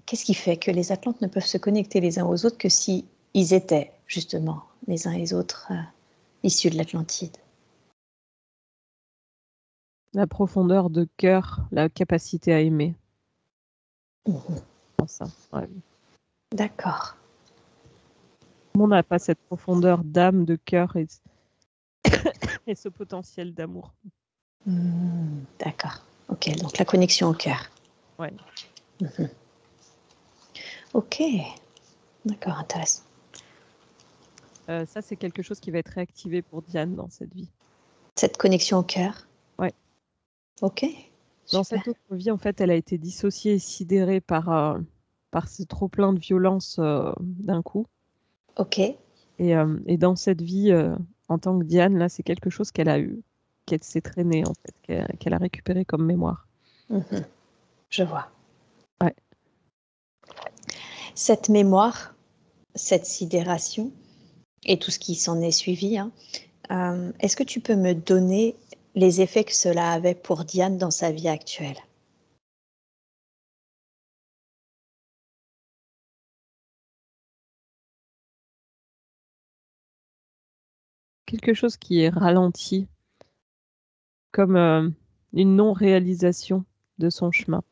S1: qu'est-ce qui fait que les Atlantes ne peuvent se connecter les uns aux autres que si ils étaient justement les uns et les autres issus de l'Atlantide?
S2: La profondeur de cœur, la capacité à aimer. Ça. Ouais.
S1: D'accord.
S2: Tout le monde n'a pas cette profondeur d'âme, de cœur et ce potentiel d'amour.
S1: D'accord. Ok, donc la connexion au cœur.
S2: Ouais.
S1: Ok. D'accord, intéressant.
S2: Ça, c'est quelque chose qui va être réactivé pour Diane dans cette vie.
S1: Cette connexion au cœur.
S2: Ouais.
S1: Ok.
S2: Dans
S1: Super.
S2: cette autre vie, en fait, elle a été dissociée et sidérée par ce trop-plein de violence d'un coup.
S1: Ok.
S2: Et dans cette vie, en tant que Diane, là, c'est quelque chose qu'elle a eu, qu'elle s'est traînée, en fait, qu'elle a récupéré comme mémoire.
S1: Je vois.
S2: Ouais.
S1: Cette mémoire, cette sidération et tout ce qui s'en est suivi, est-ce que tu peux me donner les effets que cela avait pour Diane dans sa vie actuelle?
S2: Quelque chose qui est ralenti, comme une non-réalisation de son chemin.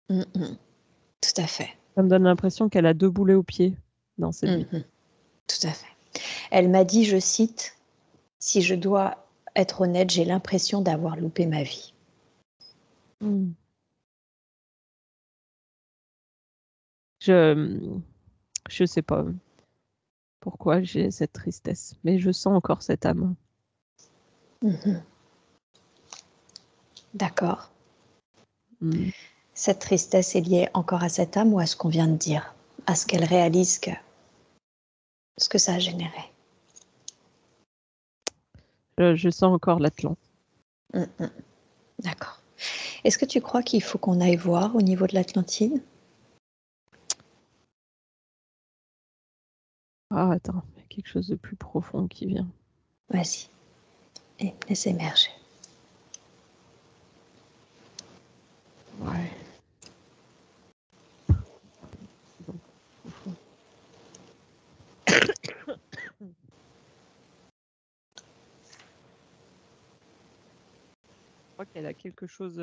S1: Tout à fait.
S2: Ça me donne l'impression qu'elle a 2 boulets aux pieds dans cette vie.
S1: Tout à fait. Elle m'a dit, je cite, « Si je dois être honnête, j'ai l'impression d'avoir loupé ma vie. »
S2: Je sais pas pourquoi j'ai cette tristesse, mais je sens encore cette âme.
S1: D'accord.
S2: Cette
S1: Cette tristesse est liée encore à cette âme ou à ce qu'on vient de dire, à ce qu'elle réalise ce que ça a généré.
S2: Je sens encore l'Atlante.
S1: D'accord. Est-ce que tu crois qu'il faut qu'on aille voir au niveau de l'Atlantide?
S2: Ah, attends, il y a quelque chose de plus profond qui vient.
S1: Vas-y, et laisse émerger.
S2: Ouais. Donc, profond. Je crois qu'elle a quelque chose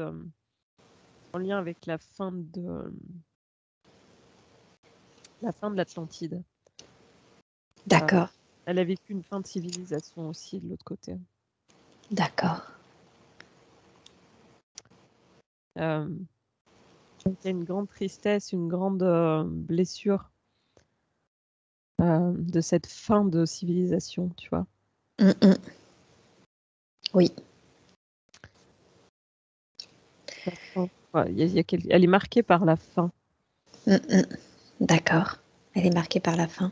S2: en lien avec la fin de l'Atlantide.
S1: D'accord,
S2: Elle a vécu une fin de civilisation aussi de l'autre côté.
S1: d'accord.
S2: Donc il y a une grande tristesse, une grande blessure de cette fin de civilisation, tu vois.
S1: Oui,
S2: La fin. Ouais, elle est marquée par la fin.
S1: d'accord. Elle est marquée par la fin.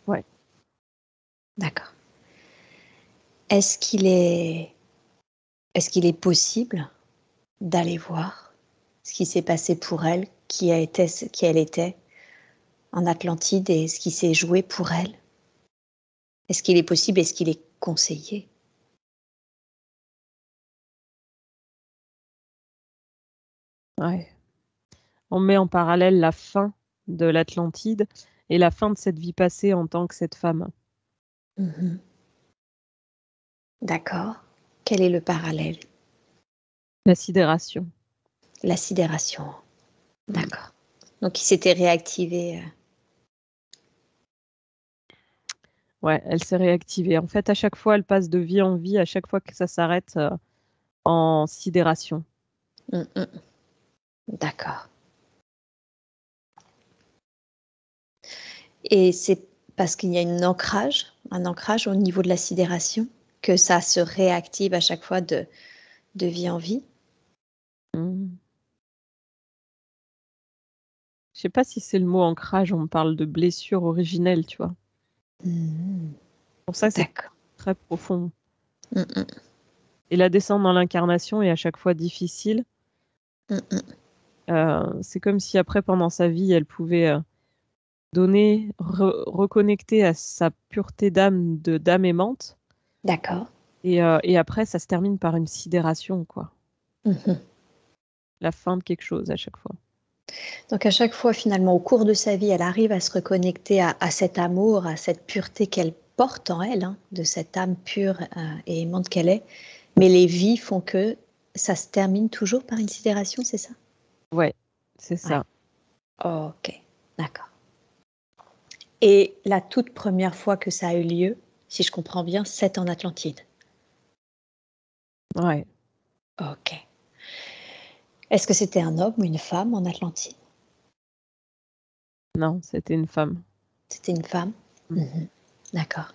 S2: Ouais.
S1: D'accord. Est-ce qu'il est possible d'aller voir ce qui s'est passé pour elle, qui elle était en Atlantide et ce qui s'est joué pour elle? Est-ce qu'il est possible, est-ce qu'il est conseillé?
S2: Ouais. On met en parallèle la fin de l'Atlantide et la fin de cette vie passée en tant que cette femme.
S1: D'accord. Quel est le parallèle?
S2: La sidération.
S1: La sidération. D'accord. Donc il s'était réactivé.
S2: Ouais, elle s'est réactivée. En fait, à chaque fois, elle passe de vie en vie, à chaque fois que ça s'arrête en sidération.
S1: D'accord. Et c'est parce qu'il y a un ancrage au niveau de la sidération, que ça se réactive à chaque fois de vie en vie?
S2: Je sais pas si c'est le mot ancrage, on parle de blessure originelle, tu vois. Pour ça, c'est
S1: D'accord.
S2: très profond. Et la descente dans l'incarnation est à chaque fois difficile. C'est comme si après, pendant sa vie, elle pouvait donner, reconnecter à sa pureté d'âme aimante.
S1: D'accord.
S2: Et après, ça se termine par une sidération, quoi. La fin de quelque chose à chaque fois.
S1: Donc à chaque fois, finalement, au cours de sa vie, elle arrive à se reconnecter à cet amour, à cette pureté qu'elle porte en elle, de cette âme pure et aimante qu'elle est. Mais les vies font que ça se termine toujours par une sidération, c'est ça?
S2: Ouais, c'est ça.
S1: Ok, d'accord. Et la toute première fois que ça a eu lieu, si je comprends bien, c'est en Atlantide.
S2: Ouais.
S1: Ok. Est-ce que c'était un homme ou une femme en Atlantide?
S2: Non, c'était une femme.
S1: C'était une femme? D'accord.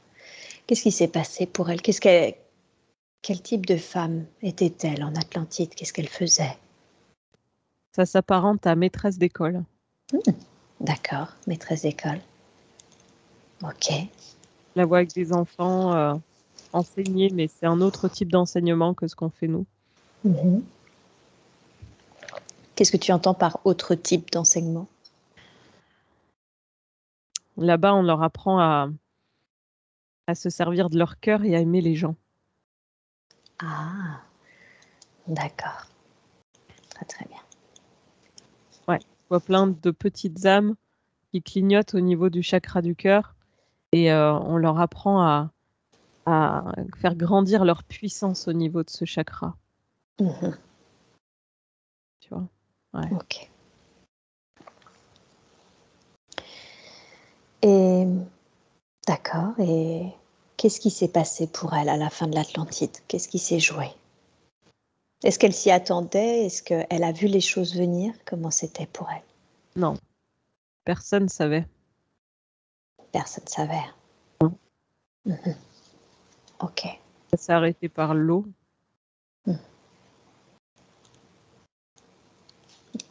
S1: Qu'est-ce qui s'est passé pour elle? Quel type de femme était-elle en Atlantide? Qu'est-ce qu'elle faisait?
S2: Ça s'apparente à maîtresse d'école.
S1: D'accord, maîtresse d'école. Ok.
S2: la voix avec des enfants, enseigner, mais c'est un autre type d'enseignement que ce qu'on fait nous.
S1: Mhm. Qu'est-ce que tu entends par autre type d'enseignement?
S2: Là-bas, on leur apprend à se servir de leur cœur et à aimer les gens.
S1: Ah, d'accord. Très, très bien.
S2: Ouais, je vois plein de petites âmes qui clignotent au niveau du chakra du cœur et on leur apprend à faire grandir leur puissance au niveau de ce chakra.
S1: Mhm.
S2: Tu vois? Ouais.
S1: Ok. Et d'accord. Et qu'est-ce qui s'est passé pour elle à la fin de l'Atlantide? Qu'est-ce qui s'est joué? Est-ce qu'elle s'y attendait? Est-ce qu'elle a vu les choses venir? Comment c'était pour elle?
S2: Non, personne savait.
S1: Personne ne savait.
S2: Non.
S1: Mhm. Ok.
S2: Ça s'est arrêté par l'eau.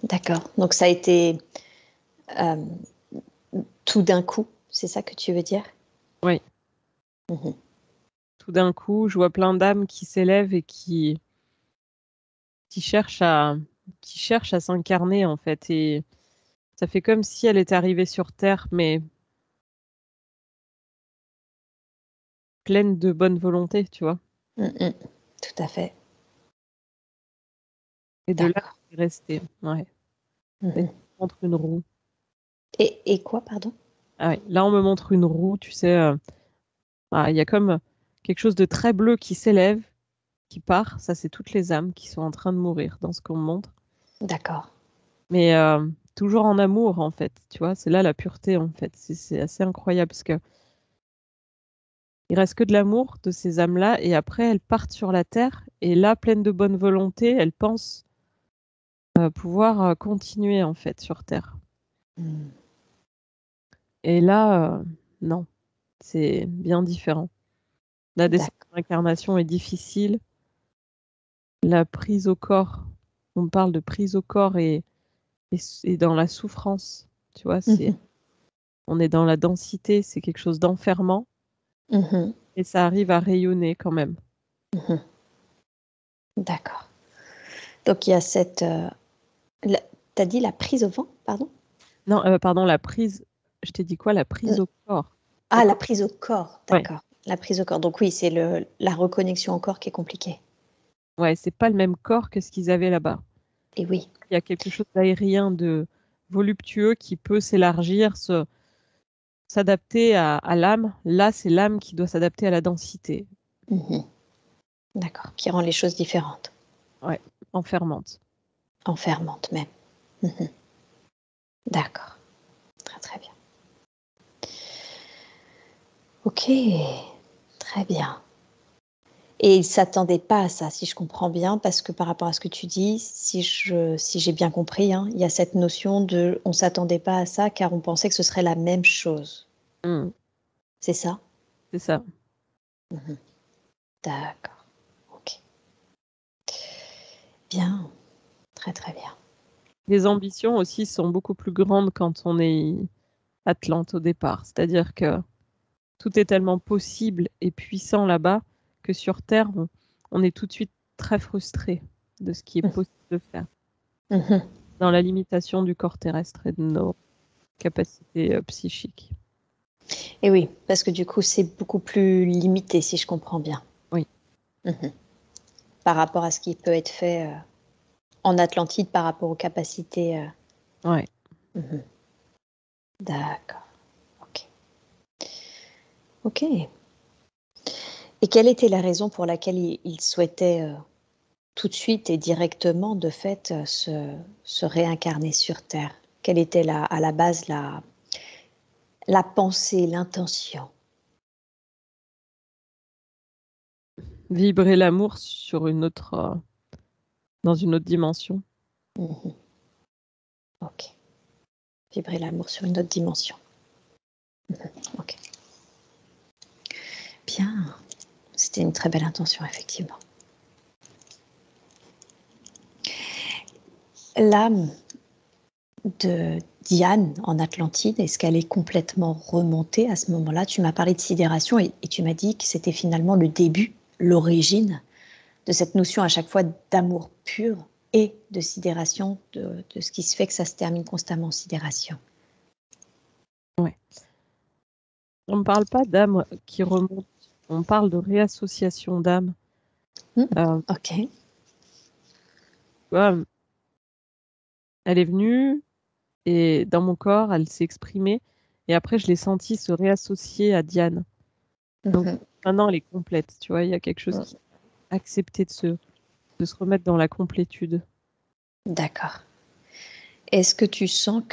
S1: D'accord. Donc ça a été euh, tout d'un coup, c'est ça que tu veux dire?
S2: Oui.
S1: Mhm.
S2: Tout d'un coup, je vois plein d'âmes qui s'élèvent et qui cherchent à s'incarner en fait. Et ça fait comme si elle était arrivée sur Terre, mais pleine de bonne volonté, tu vois.
S1: Mhm. Tout à fait.
S2: Et de là,
S1: D'accord.
S2: elle est restée. Ouais. Mais
S1: Mhm.
S2: ça me montre une roue.
S1: Et quoi, pardon?
S2: Ah ouais. Là, on me montre une roue, tu sais. Il y a comme quelque chose de très bleu qui s'élève, qui part. Ça, c'est toutes les âmes qui sont en train de mourir dans ce qu'on me montre.
S1: D'accord.
S2: Mais toujours en amour, en fait. Tu vois, c'est là la pureté, en fait. C'est assez incroyable parce que il reste que de l'amour de ces âmes-là. Et après, elles partent sur la terre. Et là, pleines de bonne volonté, elles pensent pouvoir continuer, en fait, sur terre.
S1: Mhm.
S2: Et là, non, c'est bien différent. La descente
S1: D'accord.
S2: d'incarnation est difficile. La prise au corps, on parle de prise au corps et dans la souffrance. Tu vois,
S1: Mhm.
S2: on est dans la densité, c'est quelque chose d'enfermant
S1: Mhm.
S2: et ça arrive à rayonner quand même.
S1: Mhm. D'accord. Donc il y a cette... t'as dit la prise au vent, pardon?
S2: Non, pardon, la prise, je t'ai dit quoi? La prise
S1: N-
S2: au corps. Au
S1: Ah, la
S2: corps.
S1: prise au corps,
S2: Ouais,
S1: d'accord. La prise au corps. Donc oui, c'est la reconnexion au corps qui est compliquée.
S2: ouais, c'est pas le même corps que ce qu'ils avaient là-bas.
S1: Et oui.
S2: Il y a quelque chose d'aérien, de voluptueux qui peut s'élargir, s'adapter à l'âme. Là, c'est l'âme qui doit s'adapter à la densité.
S1: Mhm. D'accord. Qui rend les choses différentes.
S2: Ouais, enfermante.
S1: Enfermantes même. Mhm. D'accord. Très très bien. Ok. Très bien. Et il ne s'attendait pas à ça, si je comprends bien, parce que par rapport à ce que tu dis, si j'ai bien compris, hein, il y a cette notion de on ne s'attendait pas à ça car on pensait que ce serait la même chose.
S2: Mm,
S1: C'est ça?
S2: c'est ça.
S1: Mhm. D'accord. Ok. Bien. Très très bien.
S2: Les ambitions aussi sont beaucoup plus grandes quand on est Atlante au départ. C'est-à-dire que tout est tellement possible et puissant là-bas que sur Terre, on est tout de suite très frustré de ce qui est possible de faire
S1: Mhm.
S2: dans la limitation du corps terrestre et de nos capacités psychiques.
S1: Et oui, parce que du coup, c'est beaucoup plus limité, si je comprends bien.
S2: Oui,
S1: Mhm. Par rapport à ce qui peut être fait en Atlantide, par rapport aux capacités.
S2: ouais.
S1: Mhm. D'accord. Ok. Ok. Et quelle était la raison pour laquelle il souhaitait tout de suite et directement, de fait, se réincarner sur Terre? Quelle était à la base la pensée, l'intention?
S2: Vibrer l'amour sur dans une autre dimension.
S1: Mhm. Ok. Vibrer l'amour sur une autre dimension. Mhm. Ok. Bien. C'était une très belle intention, effectivement. L'âme de Diane en Atlantide? Est-ce qu'elle est complètement remontée à ce moment-là? Tu m'as parlé de sidération et tu m'as dit que c'était finalement le début, l'origine de cette notion à chaque fois d'amour pur et de sidération, de ce qui se fait que ça se termine constamment en sidération.
S2: Ouais. On ne parle pas d'âme qui remonte, on parle de réassociation d'âme.
S1: Ok.
S2: Ouais, elle est venue et dans mon corps, elle s'est exprimée et après je l'ai sentie se réassocier à Diane. Donc maintenant elle est complète, tu vois, il y a quelque chose qui a accepté de se remettre dans la complétude.
S1: D'accord. Est-ce que tu sens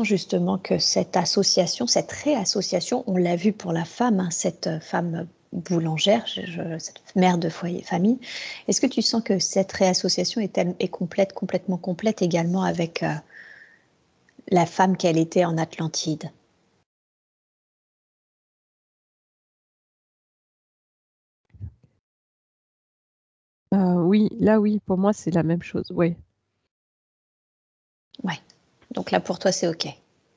S1: justement que cette association, cette réassociation, on l'a vu pour la femme, hein, cette femme boulangère, cette mère de foyer, famille, est-ce que tu sens que cette réassociation est complète, complètement complète également avec la femme qu'elle était en Atlantide?
S2: Oui, là oui, pour moi c'est la même chose, ouais.
S1: Ouais. Donc là pour toi c'est ok.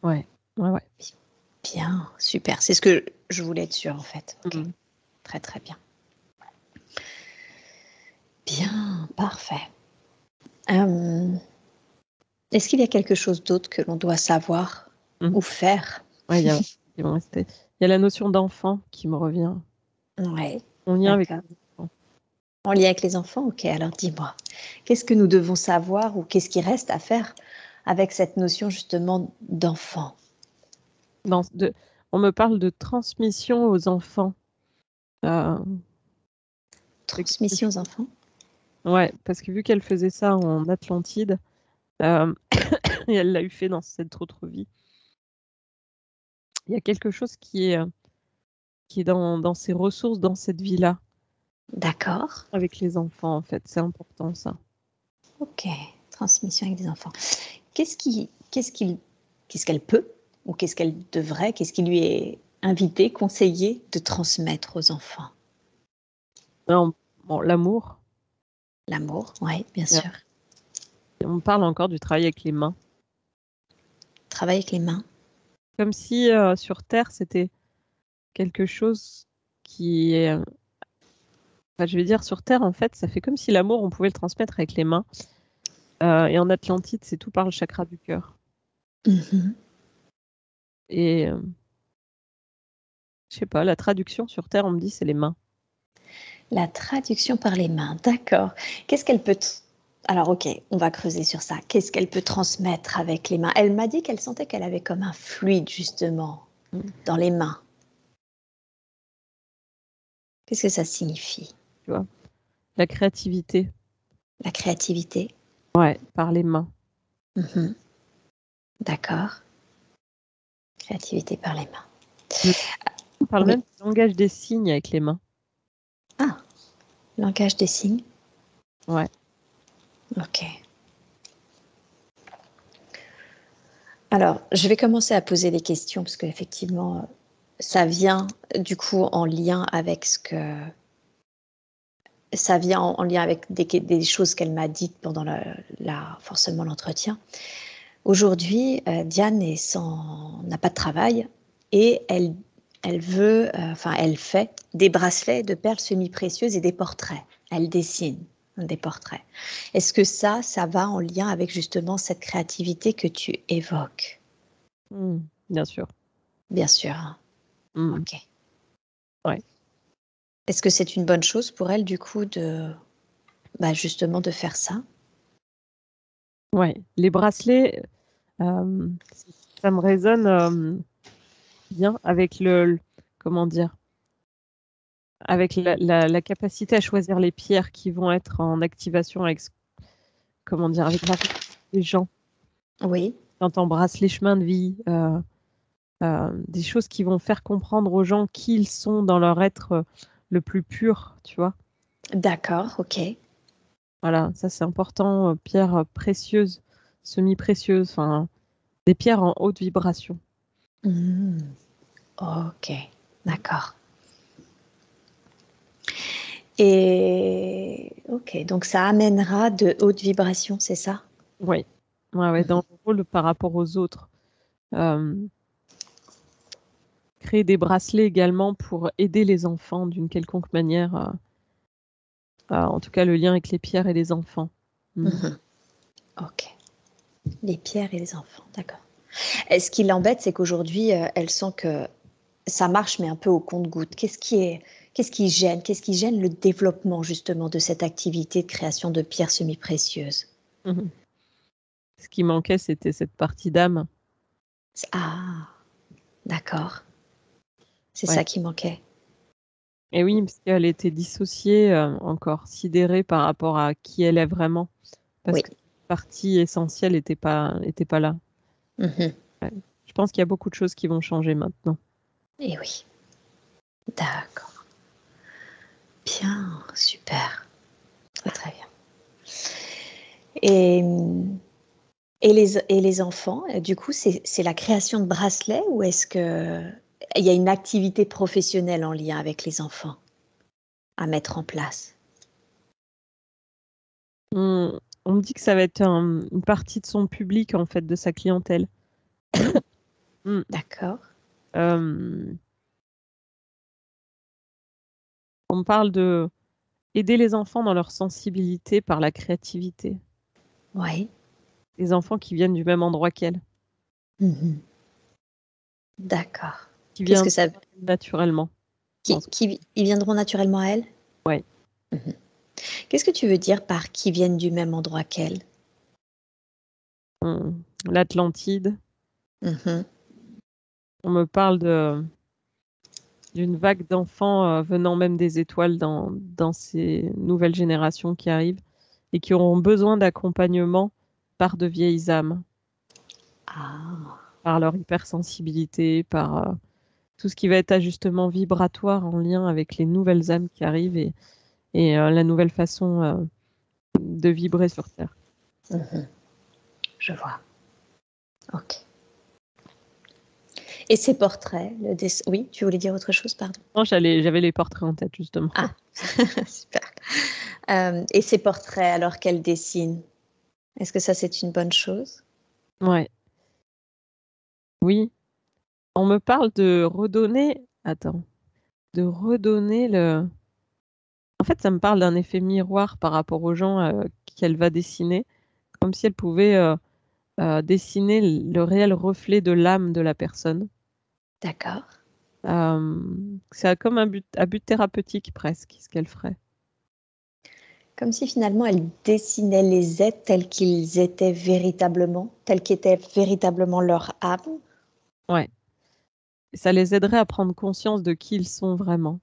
S2: Ouais.
S1: Bien, super. C'est ce que je voulais être sûre en fait. Ok. Très très bien. Bien, parfait. Est-ce qu'il y a quelque chose d'autre que l'on doit savoir ou faire?
S2: Ouais, il y a la notion d'enfant qui me revient.
S1: Ouais,
S2: En lien avec
S1: d'accord.
S2: les enfants.
S1: En lien avec les enfants? Ok, alors dis-moi, qu'est-ce que nous devons savoir ou qu'est-ce qui reste à faire avec cette notion justement d'enfant?
S2: On me parle de transmission aux enfants.
S1: Transmission aux enfants?
S2: Ouais, parce que vu qu'elle faisait ça en Atlantide, et elle l'a eu fait dans cette autre vie. Il y a quelque chose qui est dans ses ressources dans cette vie-là.
S1: D'accord.
S2: Avec les enfants, en fait, c'est important ça.
S1: Ok, transmission avec des enfants. Qu'est-ce qu'elle peut ou qu'est-ce qu'elle devrait, qu'est-ce qui lui est invité, conseillé de transmettre aux enfants?
S2: Non, bon, l'amour.
S1: L'amour, oui, bien
S2: Et
S1: sûr.
S2: on parle encore du travail avec les mains.
S1: Travailler avec les mains.
S2: Comme si sur Terre, c'était quelque chose qui est. Enfin, je vais dire, sur Terre, en fait, ça fait comme si l'amour, on pouvait le transmettre avec les mains. Et en Atlantide, c'est tout par le chakra du cœur. Et je sais pas, la traduction sur Terre, on me dit, c'est les mains.
S1: La traduction par les mains, d'accord. Qu'est-ce qu'elle peut... Alors ok, on va creuser sur ça. Qu'est-ce qu'elle peut transmettre avec les mains? Elle m'a dit qu'elle sentait qu'elle avait comme un fluide justement dans les mains. Qu'est-ce que ça signifie?
S2: Tu vois, la créativité.
S1: La créativité?
S2: Ouais, par les mains.
S1: D'accord. Créativité par les mains.
S2: On parle
S1: Oui.
S2: même du langage des signes avec les mains.
S1: Ah, langage des signes.
S2: Ouais.
S1: Ok. Alors, je vais commencer à poser des questions parce qu'effectivement, ça vient du coup en lien avec ce que... Ça vient en lien avec des choses qu'elle m'a dites pendant forcément l'entretien. Aujourd'hui, Diane n'a pas de travail et elle veut, enfin elle fait des bracelets de perles semi-précieuses et des portraits. Elle dessine des portraits. Est-ce que ça va en lien avec justement cette créativité que tu évoques?
S2: Bien sûr.
S1: Bien sûr. Hein. Ok.
S2: Ouais.
S1: Est-ce que c'est une bonne chose pour elle du coup justement de faire ça?
S2: Ouais. Les bracelets, ça me résonne bien avec comment dire? Avec la capacité à choisir les pierres qui vont être en activation avec comment dire? Avec la les gens.
S1: Oui.
S2: Quand on brasse les chemins de vie, des choses qui vont faire comprendre aux gens qui ils sont dans leur être le plus pur, tu vois?
S1: D'accord, ok.
S2: Voilà, ça c'est important, pierres précieuses, semi-précieuses, enfin des pierres en haute vibration.
S1: Ok, d'accord. Et Ok. Donc ça amènera de hautes vibrations, c'est ça?
S2: Oui, dans le rôle par rapport aux autres. Créer des bracelets également pour aider les enfants d'une quelconque manière, en tout cas le lien avec les pierres et les enfants.
S1: Ok. Les pierres et les enfants, d'accord. Et ce qui l'embête, c'est qu'aujourd'hui, elle sent que ça marche, mais un peu au compte-gouttes. Qu'est-ce qui gêne? Qu'est-ce qui gêne le développement justement de cette activité de création de pierres semi-précieuses?
S2: Ce qui manquait, c'était cette partie d'âme.
S1: Ah, d'accord. C'est
S2: Ouais.
S1: ça qui manquait.
S2: Et oui, parce qu'elle était dissociée, encore, sidérée par rapport à qui elle est vraiment. Parce
S1: Oui.
S2: que cette partie essentielle était pas là.
S1: Mhm.
S2: Ouais. Je pense qu'il y a beaucoup de choses qui vont changer maintenant.
S1: Et oui. D'accord. Bien, super. Très très bien. Et, et les enfants, du coup, c'est la création de bracelets ou est-ce que il y a une activité professionnelle en lien avec les enfants à mettre en place?
S2: On me dit que ça va être une partie de son public, en fait, de sa clientèle. Mmh.
S1: D'accord.
S2: On me parle de aider les enfants dans leur sensibilité par la créativité.
S1: Oui.
S2: Les enfants qui viennent du même endroit qu'elle,
S1: Mhm. D'accord.
S2: qui
S1: Qu'est-ce que
S2: viennent
S1: ça
S2: naturellement.
S1: ils viendront naturellement à elle?
S2: Ouais.
S1: Mhm. Qu'est-ce que tu veux dire par qui viennent du même endroit qu'elle?
S2: L'Atlantide.
S1: Mhm.
S2: On me parle d'une vague d'enfants, venant même des étoiles dans ces nouvelles générations qui arrivent et qui auront besoin d'accompagnement par de vieilles âmes,
S1: Ah.
S2: par leur hypersensibilité, par, tout ce qui va être ajustement vibratoire en lien avec les nouvelles âmes qui arrivent et la nouvelle façon, de vibrer sur terre.
S1: Mhm. Je vois. Ok. Et ces portraits, oui, tu voulais dire autre chose, pardon?
S2: Non, j'avais les portraits en tête justement.
S1: Ah, super. Et ces portraits, alors qu'elle dessine, est-ce que ça, c'est une bonne chose?
S2: Ouais. Oui, on me parle de redonner le en fait, ça me parle d'un effet miroir par rapport aux gens, qu'elle va dessiner, comme si elle pouvait, dessiner le réel reflet de l'âme de la personne.
S1: D'accord.
S2: Ça a comme un but à but thérapeutique presque, ce qu'elle ferait.
S1: Comme si finalement elle dessinait les êtres tels qu'ils étaient véritablement, tels qu'était véritablement leur âme.
S2: Ouais, et ça les aiderait à prendre conscience de qui ils sont vraiment.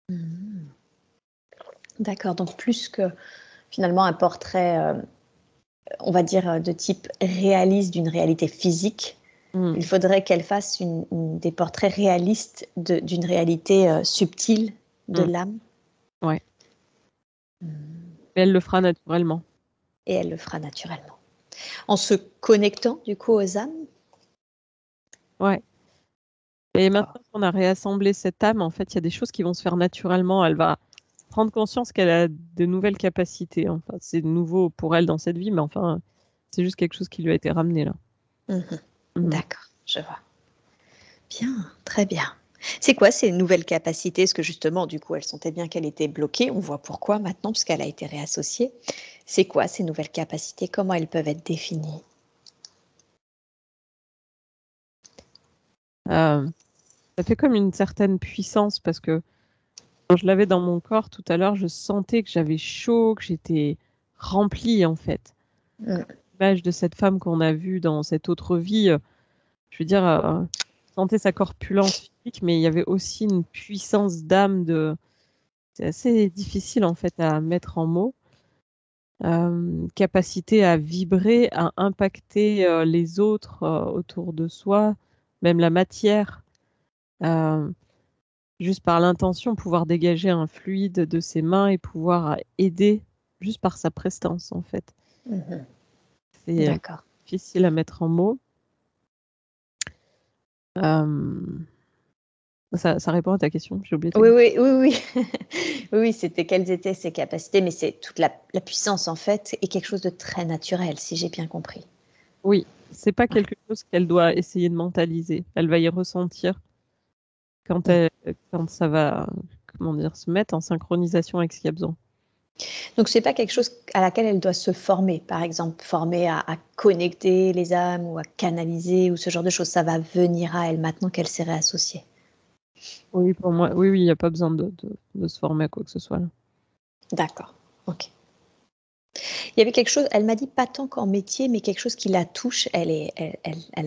S1: Mmh. D'accord, donc plus que finalement un portrait, on va dire, de type réaliste d'une réalité physique,
S2: Mmh.
S1: il faudrait qu'elle fasse des portraits réalistes d'une réalité, subtile de
S2: Mmh.
S1: l'âme.
S2: Ouais,
S1: Mmh.
S2: mais elle le fera naturellement.
S1: Et elle le fera naturellement. En se connectant du coup aux âmes?
S2: Ouais, et
S1: D'accord.
S2: maintenant qu'on a réassemblé cette âme, en fait, il y a des choses qui vont se faire naturellement. Elle va prendre conscience qu'elle a de nouvelles capacités. Enfin, c'est nouveau pour elle dans cette vie, mais enfin, c'est juste quelque chose qui lui a été ramené là.
S1: Mmh.
S2: Mmh.
S1: D'accord, je vois. Bien, très bien. C'est quoi ces nouvelles capacités? Est-ce que justement, du coup, elle sentait bien qu'elle était bloquée? On voit pourquoi maintenant, puisqu'elle a été réassociée. C'est quoi ces nouvelles capacités? Comment elles peuvent être définies?
S2: Ça fait comme une certaine puissance parce que quand je l'avais dans mon corps tout à l'heure, je sentais que j'avais chaud, que j'étais remplie en fait.
S1: Mmh.
S2: L'image de cette femme qu'on a vue dans cette autre vie, je veux dire, je sentais sa corpulence physique, mais il y avait aussi une puissance d'âme de c'est assez difficile en fait à mettre en mots. Capacité à vibrer, à impacter, les autres, autour de soi, même la matière, hem, juste par l'intention, pouvoir dégager un fluide de ses mains et pouvoir aider juste par sa prestance, en fait.
S1: Mmh.
S2: C'est,
S1: D'accord.
S2: difficile à mettre en mots. Hem Ça répond à ta question, j'ai oublié ta
S1: Oui,
S2: question.
S1: oui, oui, oui. Oui, c'était quelles étaient ses capacités, mais c'est toute la puissance, en fait, est quelque chose de très naturel, si j'ai bien compris.
S2: Oui, c'est pas
S1: Ouais.
S2: quelque chose qu'elle doit essayer de mentaliser. Elle va y ressentir quand
S1: Mmh.
S2: quand ça va, comment dire, se mettre en synchronisation avec ce qu'il y a besoin.
S1: Donc c'est pas quelque chose à laquelle elle doit se former, par exemple, former à connecter les âmes ou à canaliser ou ce genre de choses. Ça va venir à elle maintenant qu'elle s'est réassociée.
S2: Oui, pour moi, oui, oui, il y a pas besoin de se former à quoi que ce soit là.
S1: D'accord, OK. Il y avait quelque chose, elle m'a dit pas tant qu'en métier, mais quelque chose qui la touche. Elle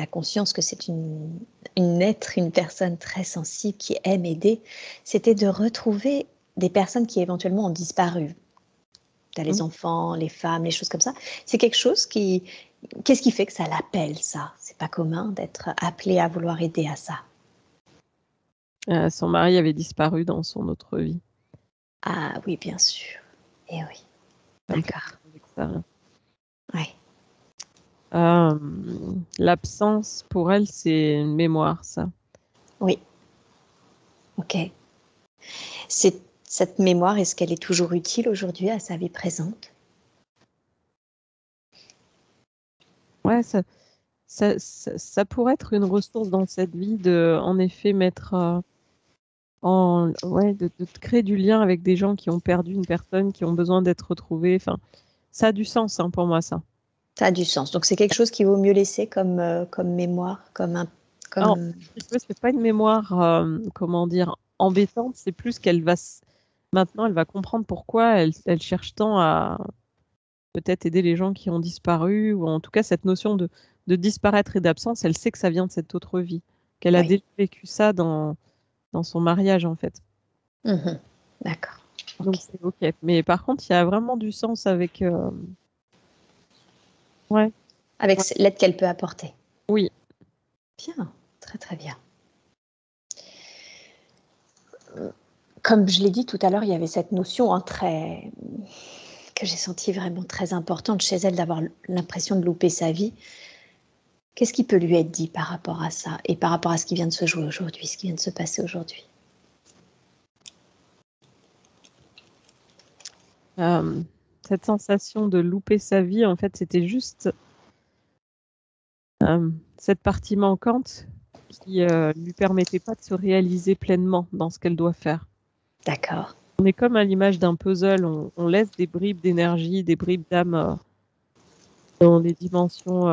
S1: a conscience que c'est une personne très sensible qui aime aider. C'était de retrouver des personnes qui éventuellement ont disparu. Tu as
S2: Mmh.
S1: les enfants, les femmes, les choses comme ça. C'est quelque chose qui qu'est-ce qui fait que ça l'appelle ça? C'est pas commun d'être appelé à vouloir aider à ça.
S2: Son mari avait disparu dans son autre vie.
S1: Ah oui, bien sûr. Et oui,
S2: Ça me fait
S1: d'accord.
S2: avec ça.
S1: Ouais.
S2: L'absence pour elle, c'est une mémoire, ça.
S1: Oui, OK. Cette mémoire, est-ce qu'elle est toujours utile aujourd'hui à sa vie présente?
S2: Ouais, ça pourrait être une ressource dans cette vie de, en effet, mettre ouais, de créer du lien avec des gens qui ont perdu une personne, qui ont besoin d'être retrouvés. Enfin, ça a du sens pour moi, ça.
S1: Ça a du sens. Donc c'est quelque chose qu'il vaut mieux laisser comme mémoire,
S2: Alors,
S1: comme
S2: si tu veux, c'est pas une mémoire, comment dire, embêtante, c'est plus qu'elle va maintenant, elle va comprendre pourquoi elle cherche tant à peut-être aider les gens qui ont disparu, ou en tout cas cette notion de disparaître et d'absence, elle sait que ça vient de cette autre vie, qu'elle a
S1: oui.
S2: déjà vécu ça dans son mariage, en fait.
S1: Mmh. D'accord.
S2: Donc
S1: OK.
S2: c'est OK. Mais par contre, il y a vraiment du sens avec, ouais,
S1: Avec
S2: ouais,
S1: l'aide qu'elle peut apporter.
S2: oui.
S1: Bien, très, très bien. Comme je l'ai dit tout à l'heure, il y avait cette notion, hein, très que j'ai sentie vraiment très importante chez elle, d'avoir l'impression de louper sa vie. Qu'est-ce qui peut lui être dit par rapport à ça et par rapport à ce qui vient de se jouer aujourd'hui, ce qui vient de se passer aujourd'hui?
S2: Hem, Cette sensation de louper sa vie, en fait, c'était juste, cette partie manquante qui, lui permettait pas de se réaliser pleinement dans ce qu'elle doit faire.
S1: D'accord.
S2: On est comme à l'image d'un puzzle, on laisse des bribes d'énergie, des bribes d'âme, dans des dimensions,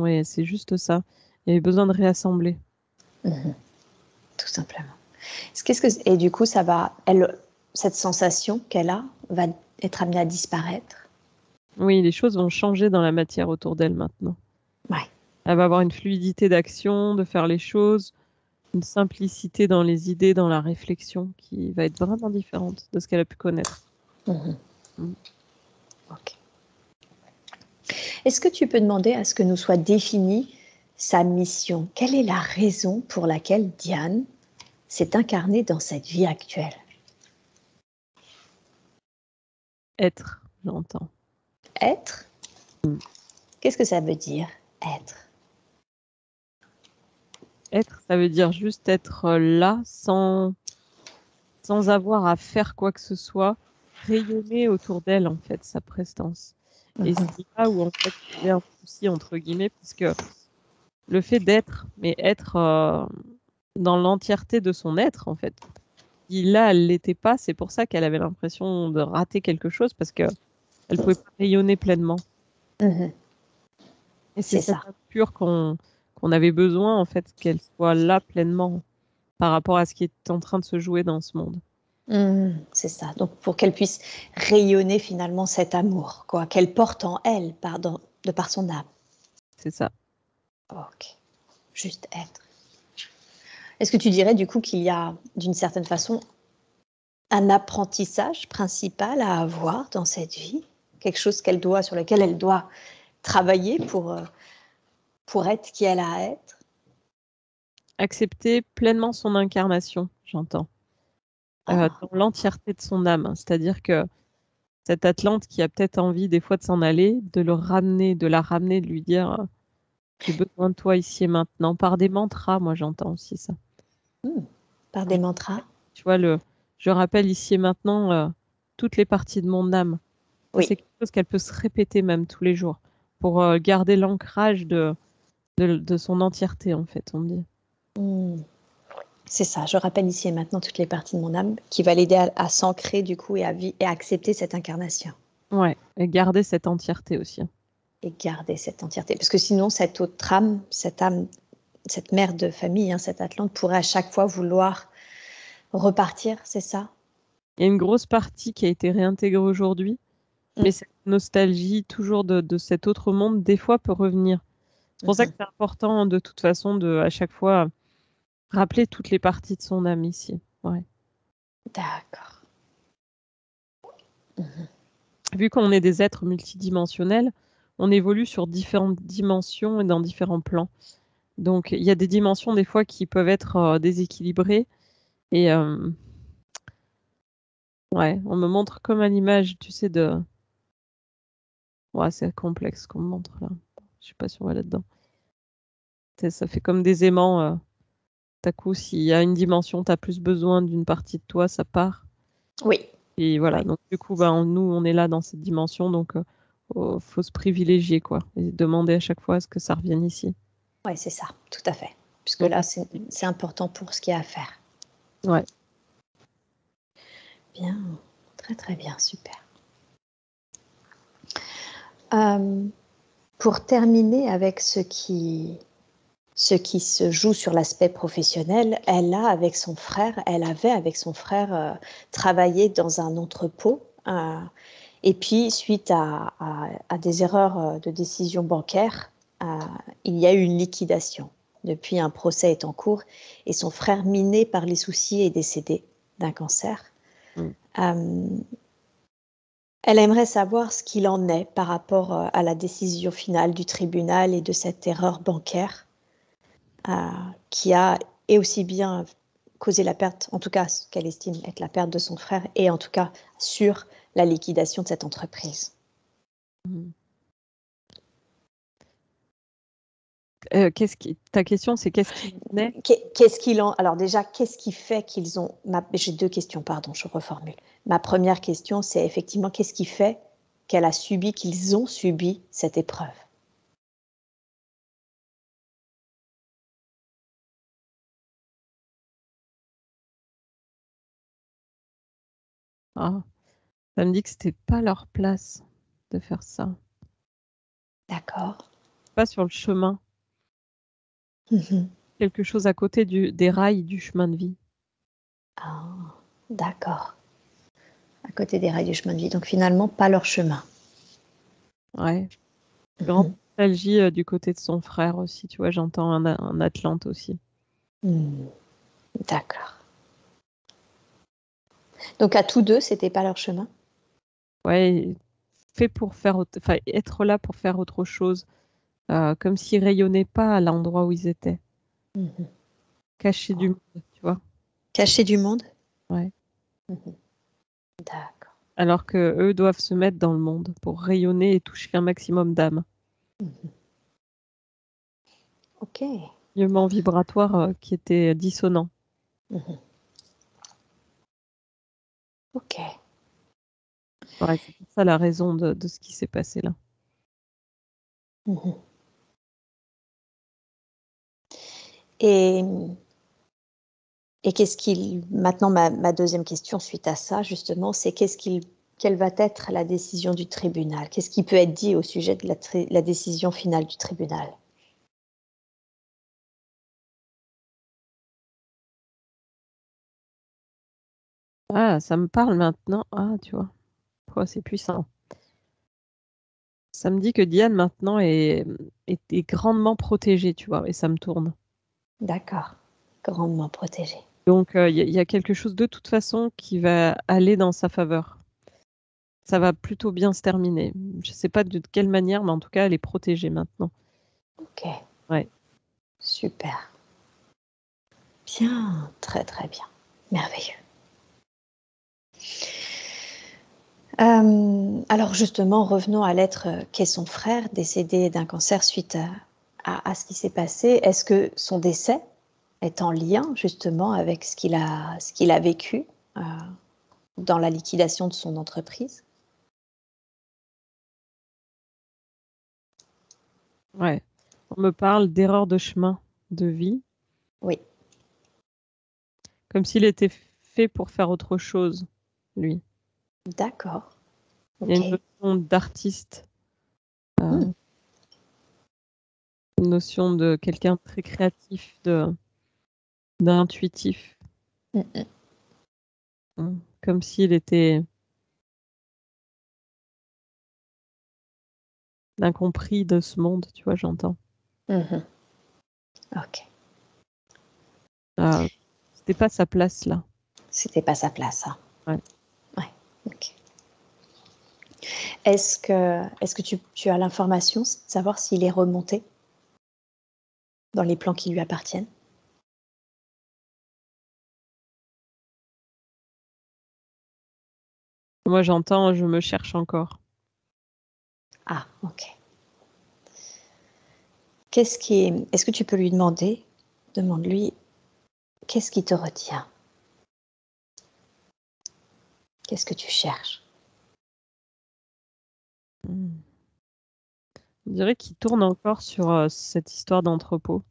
S2: et c'est juste ça. Il y avait besoin de réassembler.
S1: Mmh. Tout simplement. Qu'est-ce que et du coup, ça va elle cette sensation qu'elle a va être amenée à disparaître?
S2: Oui, les choses vont changer dans la matière autour d'elle maintenant.
S1: Ouais.
S2: Elle va avoir une fluidité d'action, de faire les choses, une simplicité dans les idées, dans la réflexion qui va être vraiment différente de ce qu'elle a pu connaître.
S1: Mmh.
S2: Mmh.
S1: OK. Est-ce que tu peux demander à ce que nous soit définie sa mission? Quelle est la raison pour laquelle Diane s'est incarnée dans cette vie actuelle?
S2: Être, j'entends.
S1: Être?
S2: Mmh.
S1: Qu'est-ce que ça veut dire, être?
S2: Être, ça veut dire juste être, là sans avoir à faire quoi que ce soit, rayonner autour d'elle, en fait, sa prestance. Et
S1: Mmh.
S2: c'est là où, en fait, il y avait un «souci» entre guillemets, puisque le fait d'être, mais être, dans l'entièreté de son être, en fait. Si là, elle l'était pas, c'est pour ça qu'elle avait l'impression de rater quelque chose parce qu'elle pouvait pas rayonner pleinement.
S1: Mmh.
S2: Et c'est
S1: C'est
S2: cette
S1: ça.
S2: âme pure qu'on avait besoin, en fait, qu'elle soit là pleinement par rapport à ce qui est en train de se jouer dans ce monde.
S1: Mmh, c'est ça. Donc pour qu'elle puisse rayonner finalement cet amour, quoi, qu'elle porte en elle, pardon, de par son âme.
S2: C'est ça.
S1: OK. Juste être. Est-ce que tu dirais du coup qu'il y a, d'une certaine façon, un apprentissage principal à avoir dans cette vie? Quelque chose sur lequel elle doit travailler pour être qui elle a à être?
S2: Accepter pleinement son incarnation, j'entends,
S1: Ah!
S2: dans l'entièreté de son âme. C'est-à-dire que cette Atlante qui a peut-être envie des fois de s'en aller, de la ramener, de lui dire: J'ai besoin de toi ici et maintenant. Par des mantras, moi j'entends aussi ça.
S1: Par des mantras?
S2: Tu vois, je rappelle ici et maintenant toutes les parties de mon âme. Ça,
S1: Oui.
S2: c'est quelque chose qu'elle peut se répéter même tous les jours pour garder l'ancrage de son entièreté, en fait, on dit.
S1: C'est ça, je rappelle ici et maintenant toutes les parties de mon âme qui va l'aider à s'ancrer du coup et à accepter cette incarnation.
S2: Ouais, et garder cette entièreté aussi.
S1: Et garder cette entièreté. Parce que sinon, cette autre âme, cette mère de famille, cette Atlante, pourrait à chaque fois vouloir repartir, c'est ça?
S2: Il y a une grosse partie qui a été réintégrée aujourd'hui, mais cette nostalgie toujours de cet autre monde, des fois, peut revenir. C'est pour ça que c'est important, de toute façon, à chaque fois, rappeler toutes les parties de son âme ici. Ouais.
S1: D'accord.
S2: Vu qu'on est des êtres multidimensionnels, on évolue sur différentes dimensions et dans différents plans. Donc, il y a des dimensions, des fois, qui peuvent être déséquilibrées. Et ouais, on me montre comme à l'image, tu sais, Ouais, c'est complexe qu'on me montre, là. Je sais pas si on va là-dedans. Ça fait comme des aimants. D'un coup, s'il y a une dimension, tu as plus besoin d'une partie de toi, ça part.
S1: Oui.
S2: Et voilà,
S1: Oui.
S2: donc du coup, nous, on est là dans cette dimension, donc faut se privilégier, quoi, et demander à chaque fois à ce que ça revienne ici.
S1: Oui, c'est ça, tout à fait. Puisque
S2: Ouais.
S1: là, c'est important pour ce qu'il y a à faire.
S2: Ouais.
S1: Bien, très très bien, super. Pour terminer avec ce qui se joue sur l'aspect professionnel, elle avait avec son frère travaillé dans un entrepôt. Et puis, suite à des erreurs de décision bancaire, il y a eu une liquidation. Depuis, un procès est en cours et son frère, miné par les soucis, est décédé d'un cancer. Elle aimerait savoir ce qu'il en est par rapport à la décision finale du tribunal et de cette erreur bancaire qui a et aussi bien causé la perte, en tout cas ce qu'elle estime être la perte de son frère, et en tout cas sur la liquidation de cette entreprise.
S2: Ta question, c'est qu'est-ce qui naît?
S1: Qu'est-ce qu'il en... Alors déjà, qu'est-ce qui fait qu'ils ont... J'ai deux questions, pardon, je reformule. Ma première question, c'est effectivement qu'est-ce qui fait qu'ils ont subi cette épreuve?
S2: Ah, ça me dit que c'était pas leur place de faire ça.
S1: D'accord.
S2: Pas sur le chemin.
S1: Mhm.
S2: Quelque chose à côté des rails du chemin de vie.
S1: Ah, d'accord. À côté des rails du chemin de vie. Donc finalement, pas leur chemin.
S2: Ouais. Grande nostalgie du côté de son frère aussi, tu vois, j'entends un Atlante aussi.
S1: D'accord. Donc à tous deux, c'était pas leur chemin?
S2: Ouais, fait pour être là pour faire autre chose, comme s'ils rayonnaient pas à l'endroit où ils étaient. Cachés du monde, tu vois.
S1: Cachés du monde?
S2: Ouais.
S1: D'accord.
S2: Alors que eux doivent se mettre dans le monde pour rayonner et toucher un maximum d'âmes.
S1: Ok.
S2: Alignement vibratoire qui était dissonant.
S1: Ok.
S2: Ouais, c'est pour ça la raison de ce qui s'est passé là.
S1: Et qu'est-ce qu'il... Maintenant, ma deuxième question suite à ça, justement, c'est quelle va être la décision du tribunal? Qu'est-ce qui peut être dit au sujet de la décision finale du tribunal?
S2: Ah, ça me parle maintenant. Ah, tu vois. Oh, c'est puissant. Ça me dit que Diane maintenant est grandement protégée, tu vois, et ça me tourne.
S1: D'accord. Grandement protégé.
S2: Donc il y a quelque chose de toute façon qui va aller dans sa faveur. Ça va plutôt bien se terminer. Je sais pas de quelle manière, mais en tout cas, elle est protégée maintenant.
S1: Ok.
S2: Ouais.
S1: Super. Bien. Très, très bien. Merveilleux. Alors justement, revenons à l'être qu'est son frère, décédé d'un cancer suite à ce qui s'est passé. Est-ce que son décès est en lien justement avec ce qu'il a vécu dans la liquidation de son entreprise?
S2: Ouais. On me parle d'erreur de chemin de vie,
S1: Oui,
S2: comme s'il était fait pour faire autre chose, lui.
S1: d'accord.
S2: Il y a
S1: OK.
S2: une notion d'artiste,
S1: Mmh.
S2: une notion de quelqu'un de très créatif, d'intuitif.
S1: Mmh mh.
S2: Comme s'il était l'incompris de ce monde, tu vois, j'entends.
S1: Mmh. OK.
S2: C'était pas sa place là.
S1: C'était pas sa place, hein.
S2: Ouais.
S1: Ouais, OK. Est-ce que tu as l'information de savoir s'il est remonté dans les plans qui lui appartiennent?
S2: Moi, j'entends, je me cherche encore.
S1: Ah, OK. Est-ce que tu peux lui demander, demande-lui, qu'est-ce qui te retient? Qu'est-ce que tu cherches?
S2: On dirait qu'il tourne encore sur cette histoire d'entrepôt.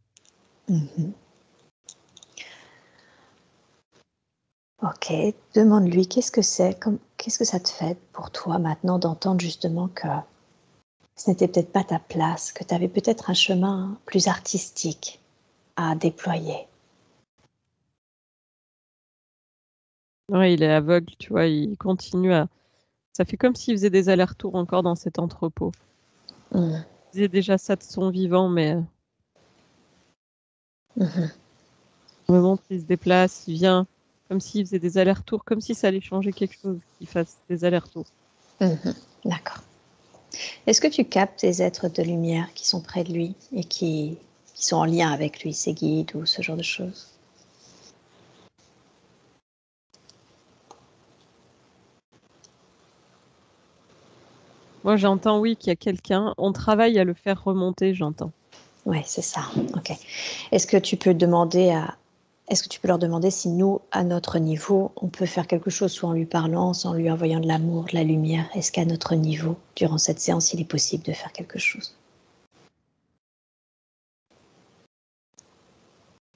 S1: Mmh. OK, demande-lui qu'est-ce que ça te fait pour toi maintenant d'entendre justement que ce n'était peut-être pas ta place, que tu avais peut-être un chemin plus artistique à déployer?
S2: Ouais, il est aveugle, tu vois, il continue à. Ça fait comme s'il faisait des allers-retours encore dans cet entrepôt.
S1: Mmh.
S2: Il faisait déjà ça de son vivant, mais
S1: Mmh.
S2: au moment où il se déplace, il vient comme s'il faisait des allers-retours, comme si ça allait changer quelque chose, qu'il fasse des allers-retours.
S1: Mmh. D'accord. Est-ce que tu captes des êtres de lumière qui sont près de lui et qui sont en lien avec lui, ses guides ou ce genre de choses?
S2: Moi, j'entends, oui, qu'il y a quelqu'un. On travaille à le faire remonter, j'entends.
S1: Ouais, c'est ça. OK. Est-ce que tu peux demander à Est-ce que tu peux leur demander si nous, à notre niveau, on peut faire quelque chose, soit en lui parlant, soit en lui envoyant de l'amour, de la lumière? Est-ce qu'à notre niveau, durant cette séance, il est possible de faire quelque chose?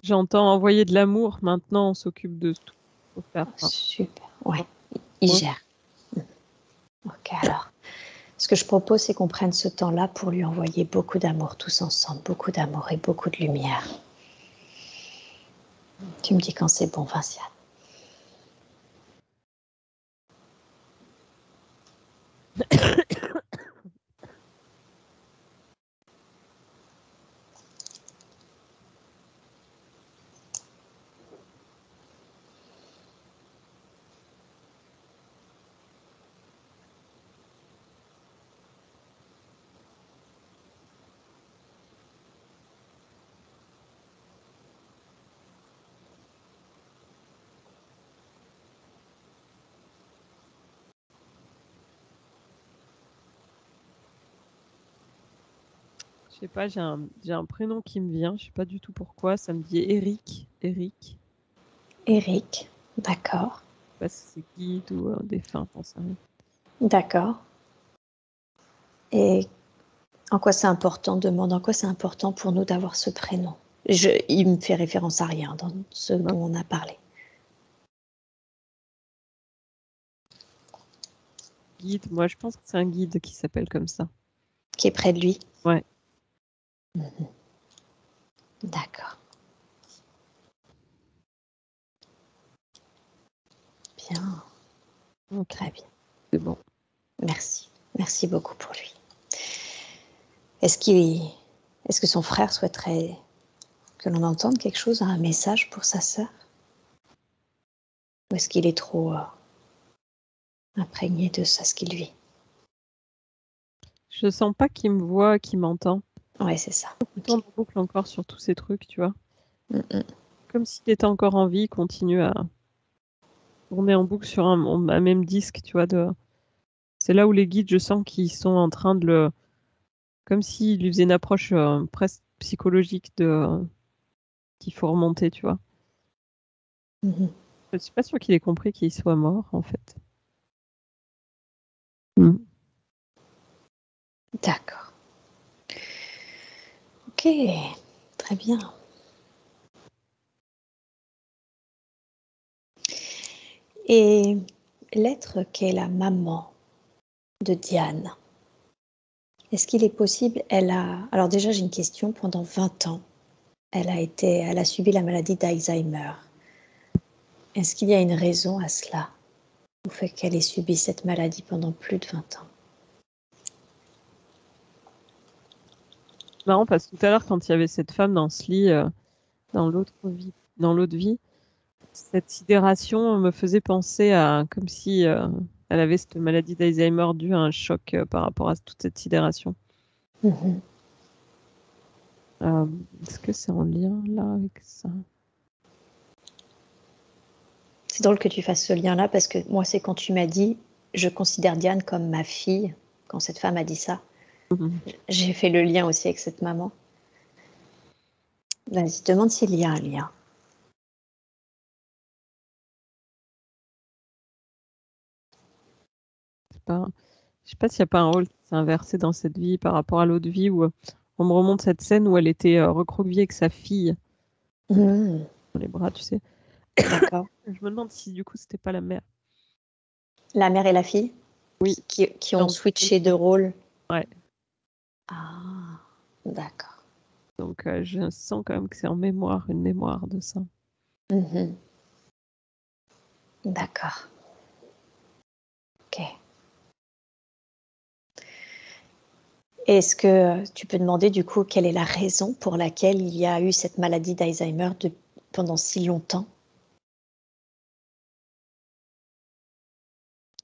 S2: J'entends envoyer de l'amour. Maintenant, on s'occupe de tout. Faut faire. Enfin,
S1: Super, ouais, il gère. OK, alors, ce que je propose, c'est qu'on prenne ce temps-là pour lui envoyer beaucoup d'amour tous ensemble, beaucoup d'amour et beaucoup de lumière. Tu me dis quand c'est bon, Vinciane.
S2: je sais pas, j'ai un prénom qui me vient. Je sais pas du tout pourquoi. Ça me dit Eric. Eric.
S1: Eric, d'accord,
S2: Je sais pas si c'est guide ou défunt, j'en sais rien.
S1: d'accord. Et en quoi c'est important, demande en quoi c'est important pour nous d'avoir ce prénom. Il me fait référence à rien dans ce dont on a parlé.
S2: Guide, moi, je pense que c'est un guide qui s'appelle comme ça.
S1: Qui est près de lui.
S2: Ouais.
S1: Mhm. D'accord. Bien,
S2: Ok,
S1: très bien.
S2: c'est bon.
S1: Merci. Merci beaucoup pour lui. Est-ce que son frère souhaiterait que l'on entende quelque chose, un message pour sa sœur? Ou est-ce qu'il est trop imprégné de ça, ce qu'il vit?
S2: Je sens pas qu'il me voit, qu'il m'entend.
S1: Ouais, c'est ça.
S2: Il
S1: Ok.
S2: tourne en boucle encore sur tous ces trucs, tu vois.
S1: Mm, mm.
S2: Comme s'il était encore en vie, il continue à tourner en boucle sur un même disque, tu vois. C'est là où les guides, je sens qu'ils sont en train de le. Comme s'ils lui faisaient une approche presque psychologique qu'il faut remonter, tu vois.
S1: Mhm.
S2: Je suis pas sûre qu'il ait compris qu'il soit mort, en fait.
S1: D'accord. Ok, très bien. Et l'être qu'est la maman de Diane, est-ce qu'il est possible, alors déjà j'ai une question, pendant 20 ans, elle a subi la maladie d'Alzheimer. Est-ce qu'il y a une raison à cela, au fait qu'elle ait subi cette maladie pendant plus de 20 ans?
S2: Marrant parce que tout à l'heure, quand il y avait cette femme dans ce lit, dans l'autre vie, cette sidération me faisait penser à comme si elle avait cette maladie d'Alzheimer due à un choc par rapport à toute cette sidération.
S1: Mhm.
S2: Est-ce que c'est en lien là avec ça?
S1: C'est drôle que tu fasses ce lien-là parce que moi, c'est quand tu m'as dit je considère Diane comme ma fille, quand cette femme a dit ça, j'ai fait le lien aussi avec cette maman. Vas-y, demande s'il y a un lien.
S2: Je sais pas s'il n'y a pas un rôle qui s'est inversé dans cette vie par rapport à l'autre vie où on me remonte cette scène où elle était recroquevillée avec sa fille
S1: Mmh.
S2: dans les bras, tu sais.
S1: D'accord.
S2: Je me demande si du coup c'était pas la mère.
S1: La mère et la fille
S2: Oui.
S1: qui ont switché de rôle.
S2: Ouais.
S1: Ah, d'accord.
S2: Donc je sens quand même que c'est en mémoire, une mémoire de ça.
S1: Mmh. D'accord. Ok. Est-ce que tu peux demander du coup quelle est la raison pour laquelle il y a eu cette maladie d'Alzheimer pendant si longtemps?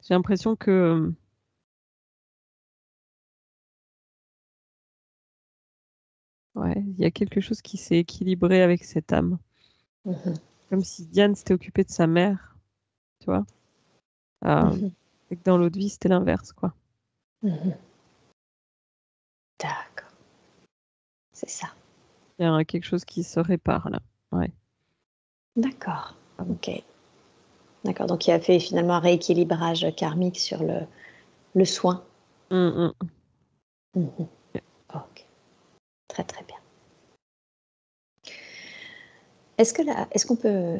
S2: J'ai l'impression que ouais, il y a quelque chose qui s'est équilibré avec cette âme.
S1: Mmh.
S2: Comme si Diane s'était occupée de sa mère, tu vois.
S1: Mmh.
S2: Et que dans l'autre vie, c'était l'inverse, quoi.
S1: Mmh. D'accord. C'est ça.
S2: Il y a quelque chose qui se répare là. Ouais.
S1: D'accord. Ok. D'accord. Donc il y a fait finalement un rééquilibrage karmique sur le soin.
S2: Mmh.
S1: Mmh. Ok. Très très bien.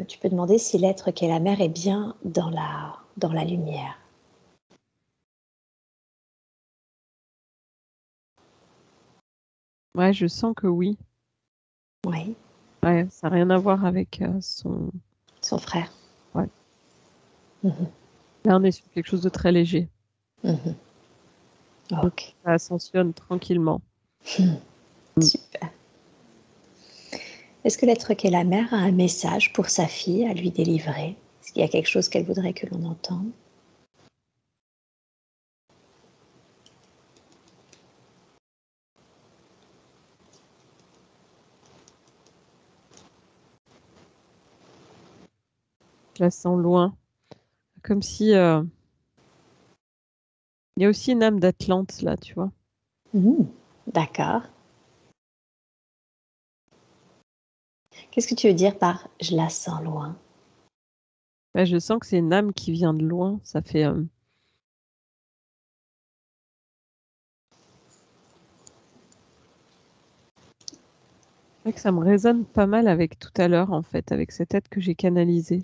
S1: Tu peux demander si l'être qu'est la mère est bien dans la lumière?
S2: Ouais, je sens que oui.
S1: Oui,
S2: Ouais, ça n'a rien à voir avec son.
S1: son frère.
S2: Ouais.
S1: Mmh.
S2: Là, on est sur quelque chose de très léger.
S1: Mmh.
S2: Donc,
S1: Ok.
S2: ça ascensionne tranquillement.
S1: Super. Est-ce que l'être qu'est la mère a un message pour sa fille à lui délivrer? Est-ce qu'il y a quelque chose qu'elle voudrait que l'on entende?
S2: Je la sens loin. Comme si. Il y a aussi une âme d'Atlante là, tu vois.
S1: Mmh. D'accord. Qu'est-ce que tu veux dire par je la sens loin?
S2: Ouais, je sens que c'est une âme qui vient de loin. Ça fait. C'est vrai que ça me résonne pas mal avec tout à l'heure, en fait, avec cette aide que j'ai canalisée.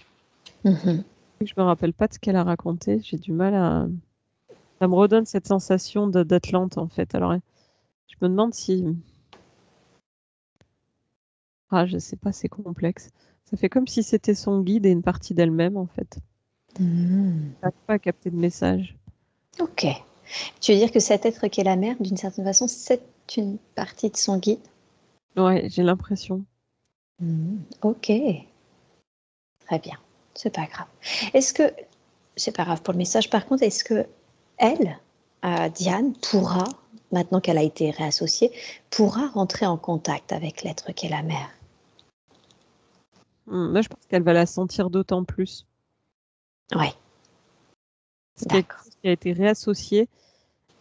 S1: Mmh.
S2: Je me rappelle pas de ce qu'elle a raconté. J'ai du mal à. Ça me redonne cette sensation d'Atlante, en fait. Alors, je me demande si. Ah, je sais pas, c'est complexe. Ça fait comme si c'était son guide et une partie d'elle-même, en fait.
S1: Mmh.
S2: J'arrive pas à capter le message.
S1: Ok. Tu veux dire que cet être qu'est la mère, d'une certaine façon, c'est une partie de son guide?
S2: Ouais, j'ai l'impression.
S1: Mmh. Ok. Très bien. C'est pas grave. Est-ce que c'est pas grave pour le message, par contre, est-ce que elle, Diane, pourra, maintenant qu'elle a été réassociée, pourra rentrer en contact avec l'être qu'est la mère?
S2: Moi, je pense qu'elle va la sentir d'autant plus.
S1: Oui,
S2: C'est quelque
S1: d'accord.
S2: chose qui a été réassocié.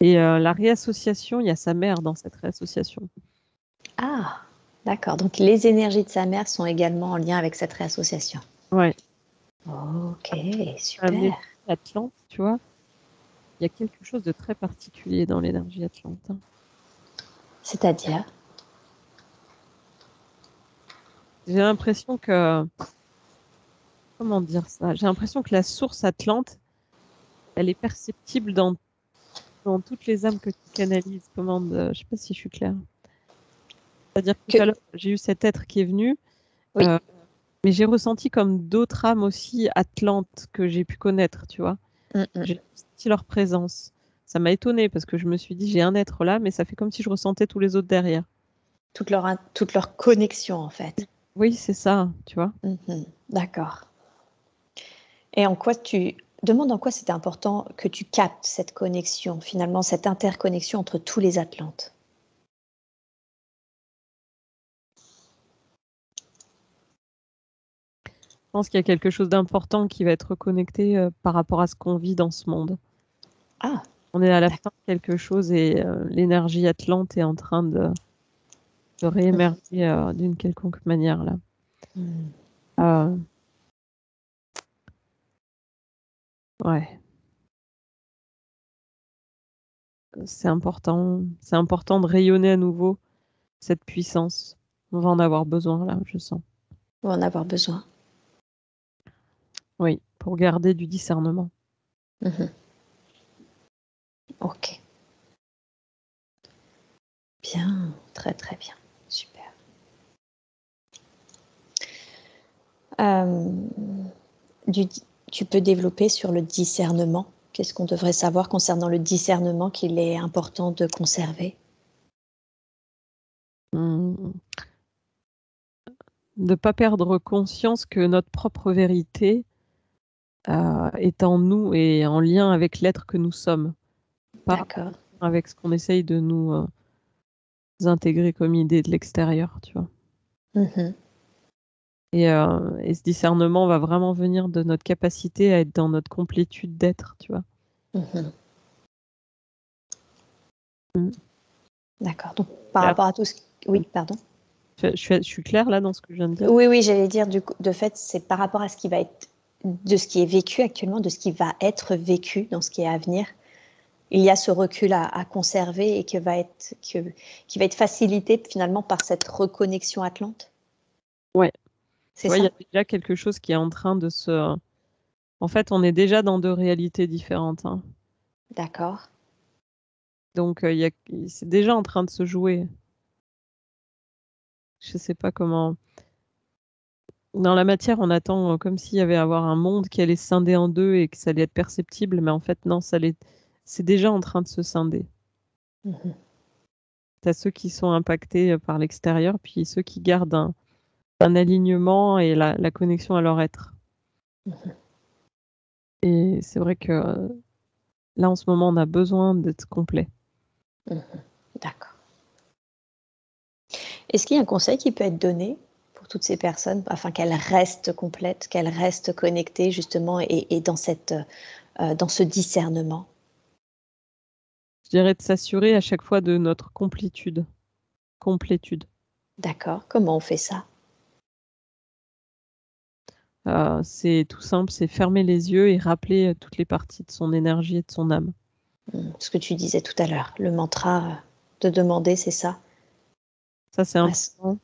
S2: Et la réassociation, il y a sa mère dans cette réassociation.
S1: Ah! D'accord. Donc les énergies de sa mère sont également en lien avec cette réassociation.
S2: Ouais.
S1: Ok,
S2: Un
S1: super.
S2: énergie Atlante, tu vois, il y a quelque chose de très particulier dans l'énergie Atlante. Hein.
S1: C'est-à-dire?
S2: J'ai l'impression que, comment dire ça? J'ai l'impression que la source Atlante, elle est perceptible dans toutes les âmes que tu canalises. Je sais pas si je suis claire. C'est-à-dire que tout à l'heure, j'ai eu cet être qui est venu,
S1: Oui.
S2: mais j'ai ressenti comme d'autres âmes aussi Atlantes que j'ai pu connaître, tu vois. J'ai senti leur présence. Ça m'a étonnée parce que je me suis dit, j'ai un être là, mais ça fait comme si je ressentais tous les autres derrière.
S1: Toute leur connexion, en fait.
S2: Oui, c'est ça, tu vois.
S1: D'accord. Et demande en quoi c'était important que tu captes cette connexion, finalement, cette interconnexion entre tous les Atlantes.
S2: Je pense qu'il y a quelque chose d'important qui va être connecté par rapport à ce qu'on vit dans ce monde.
S1: Ah,
S2: On est à la fin de quelque chose et l'énergie Atlante est en train de réémerger d'une quelconque manière là. Ouais. C'est important de rayonner à nouveau cette puissance. On va en avoir besoin là, je sens.
S1: on va en avoir besoin.
S2: Oui, pour garder du discernement.
S1: Ok. Bien, très très bien, super. Tu peux développer sur le discernement. Qu'est-ce qu'on devrait savoir concernant le discernement qu'il est important de conserver?
S2: De ne pas perdre conscience que notre propre vérité est en nous et en lien avec l'être que nous sommes. Pas avec ce qu'on essaye de nous intégrer comme idée de l'extérieur, tu vois. Et ce discernement va vraiment venir de notre capacité à être dans notre complétude d'être, tu vois.
S1: D'accord. Donc, par rapport à tout ce... Oui, pardon.
S2: Je suis claire là dans ce que je viens de dire?
S1: Oui, j'allais dire, de fait, c'est par rapport à ce qui va être, de ce qui est vécu actuellement, de ce qui va être vécu dans ce qui est à venir. Il y a ce recul à conserver et qui va être facilité finalement par cette reconnexion Atlante.
S2: Ouais.
S1: C'est
S2: ça.
S1: ça.
S2: Il y a déjà quelque chose qui est en train de se... En fait, on est déjà dans deux réalités différentes. Hein.
S1: D'accord.
S2: Donc, c'est déjà en train de se jouer. Je sais pas comment... Dans la matière, on attend comme s'il y avait à avoir un monde qui allait se scinder en deux et que ça allait être perceptible, mais en fait, non, c'est déjà en train de se scinder. T'as ceux qui sont impactés par l'extérieur, puis ceux qui gardent un alignement et la connexion à leur être. Et c'est vrai que là, en ce moment, on a besoin d'être complet.
S1: D'accord. Est-ce qu'il y a un conseil qui peut être donné pour toutes ces personnes afin qu'elles restent complètes, qu'elles restent connectées justement et dans ce discernement?
S2: Je dirais de s'assurer à chaque fois de notre complétude.
S1: D'accord. Comment on fait ça?
S2: C'est tout simple, c'est fermer les yeux et rappeler toutes les parties de son énergie et de son âme.
S1: Ce que tu disais tout à l'heure, le mantra de demander, c'est ça?
S2: Ça, c'est important.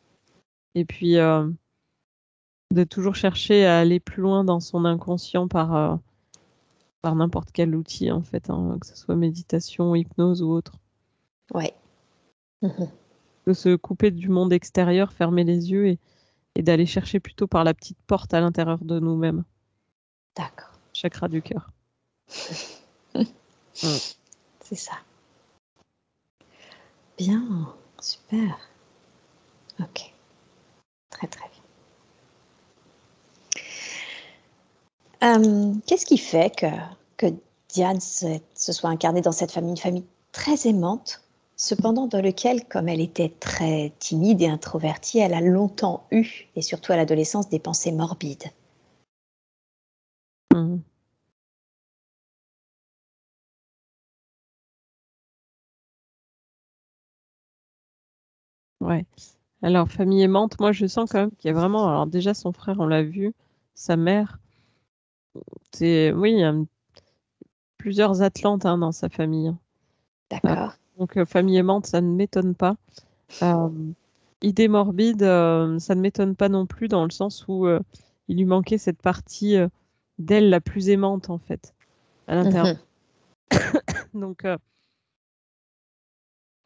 S2: Et puis, de toujours chercher à aller plus loin dans son inconscient par n'importe quel outil, en fait, hein, que ce soit méditation, hypnose ou autre.
S1: Ouais.
S2: De se couper du monde extérieur, fermer les yeux et d'aller chercher plutôt par la petite porte à l'intérieur de nous-mêmes.
S1: D'accord.
S2: Chakra du cœur.
S1: C'est ça. Bien, super. Ok. Très très bien. Qu'est-ce qui fait que Diane se soit incarnée dans cette famille, une famille très aimante, cependant dans laquelle, comme elle était très timide et introvertie, elle a longtemps eu, et surtout à l'adolescence, des pensées morbides?
S2: Ouais. Alors, famille aimante, moi, je sens quand même qu'il y a vraiment. Alors, déjà, son frère, on l'a vu, sa mère. Oui, il y a plusieurs Atlantes dans sa famille.
S1: D'accord.
S2: Donc, famille aimante, ça ne m'étonne pas. Idée morbide, ça ne m'étonne pas non plus dans le sens où il lui manquait cette partie d'elle la plus aimante, en fait, à l'intérieur. Donc,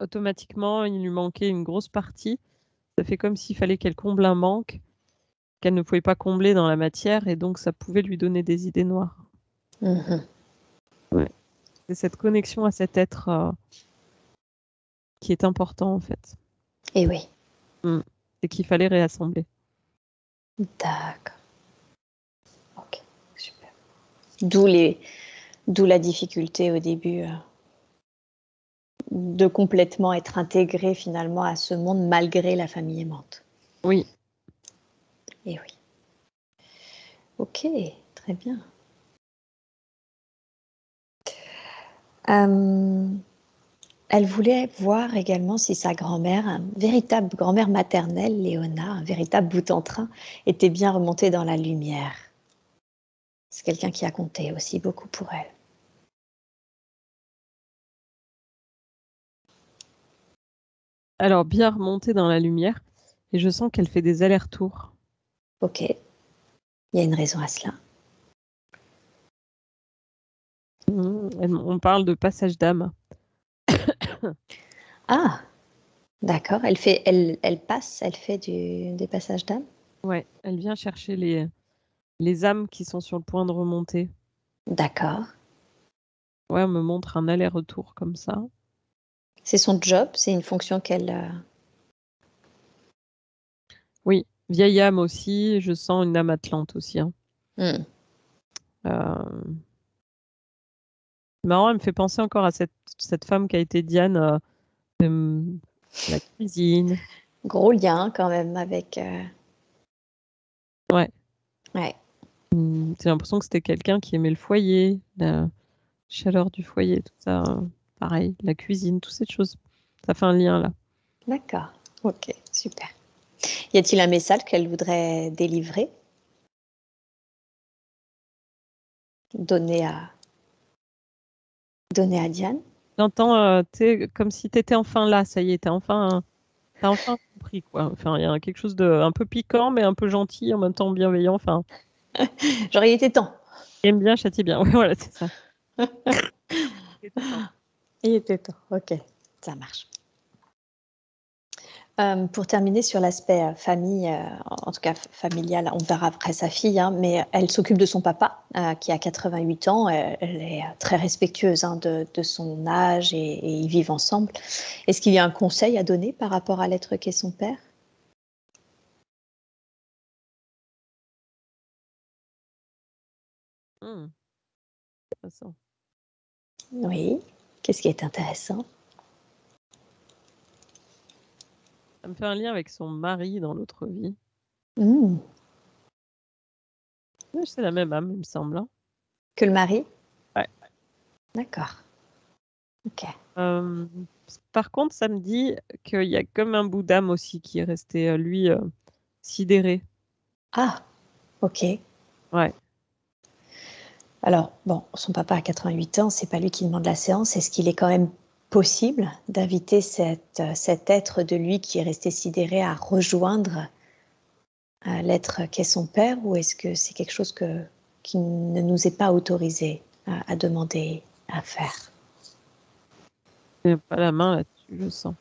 S2: automatiquement, il lui manquait une grosse partie. Ça fait comme s'il fallait qu'elle comble un manque qu'elle ne pouvait pas combler dans la matière, et donc ça pouvait lui donner des idées noires. Ouais. C'est cette connexion à cet être qui est important, en fait.
S1: Et oui.
S2: Et qu'il fallait réassembler.
S1: D'accord. Ok, super. D'où la difficulté au début de complètement être intégré finalement à ce monde malgré la famille aimante.
S2: Oui.
S1: Et oui. Ok, très bien. Elle voulait voir également si sa grand-mère, une véritable grand-mère maternelle, Léona, un véritable bout en train, était bien remontée dans la lumière. C'est quelqu'un qui a compté aussi beaucoup pour elle.
S2: Alors, bien remontée dans la lumière, et je sens qu'elle fait des allers-retours.
S1: Ok, il y a une raison à cela.
S2: On parle de passage d'âme.
S1: Ah, d'accord. Elle fait des passages d'âme.
S2: Ouais, elle vient chercher les âmes qui sont sur le point de remonter.
S1: D'accord.
S2: Ouais, on me montre un aller-retour comme ça.
S1: C'est son job, c'est une fonction qu'elle...
S2: Oui, vieille âme aussi, je sens une âme atlante aussi. Marrant, elle me fait penser encore à cette femme qui a été Diane de la cuisine.
S1: Gros lien quand même avec...
S2: Ouais.
S1: Ouais.
S2: J'ai l'impression que c'était quelqu'un qui aimait le foyer, la chaleur du foyer, tout ça. Pareil, la cuisine, toutes ces choses. Ça fait un lien là.
S1: D'accord. Ok, super. Y a-t-il un message qu'elle voudrait délivrer? Donner à Diane?
S2: J'entends, comme si tu étais enfin là, ça y est, t'as enfin compris, quoi. Enfin, il y a quelque chose de un peu piquant, mais un peu gentil, en même temps bienveillant. Enfin,
S1: Genre, il était temps.
S2: aime bien, châtie bien. Ouais, voilà, c'est ça.
S1: Il était temps. Ok, ça marche. Pour terminer sur l'aspect famille, en tout cas familial, on verra après sa fille, hein, mais elle s'occupe de son papa qui a 88 ans. Elle est très respectueuse de son âge et ils vivent ensemble. Est-ce qu'il y a un conseil à donner par rapport à l'être qu'est son père?
S2: Intéressant.
S1: Oui. Qu'est-ce qui est intéressant?
S2: Ça me fait un lien avec son mari dans l'autre vie.
S1: Ouais,
S2: C'est la même âme, il me semble. Hein.
S1: que le mari?
S2: Ouais.
S1: D'accord. Ok.
S2: Par contre, ça me dit qu'il y a comme un bout d'âme aussi qui est resté, lui, sidéré.
S1: Ah, ok.
S2: Ouais.
S1: Alors, bon, son papa a 88 ans, c'est pas lui qui demande la séance. Est-ce qu'il est quand même possible d'inviter cet être de lui qui est resté sidéré à rejoindre l'être qu'est son père, ou est-ce que c'est quelque chose qui ne nous est pas autorisé à demander à faire?
S2: J'ai pas la main là-dessus, je sens.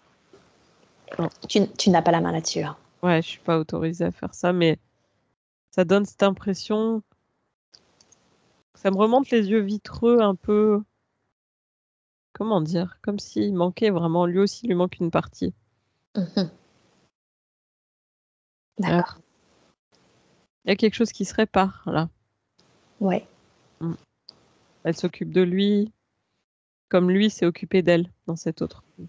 S2: Non.
S1: Tu n'as pas la main là-dessus. Hein.
S2: Ouais, je suis pas autorisée à faire ça, mais ça donne cette impression. Ça me remonte les yeux vitreux un peu. Comment dire? Comme s'il manquait vraiment, lui aussi, il lui manque une partie.
S1: D'accord.
S2: Il y a quelque chose qui se répare là.
S1: Ouais.
S2: Elle s'occupe de lui, comme lui s'est occupé d'elle dans cette autre vie.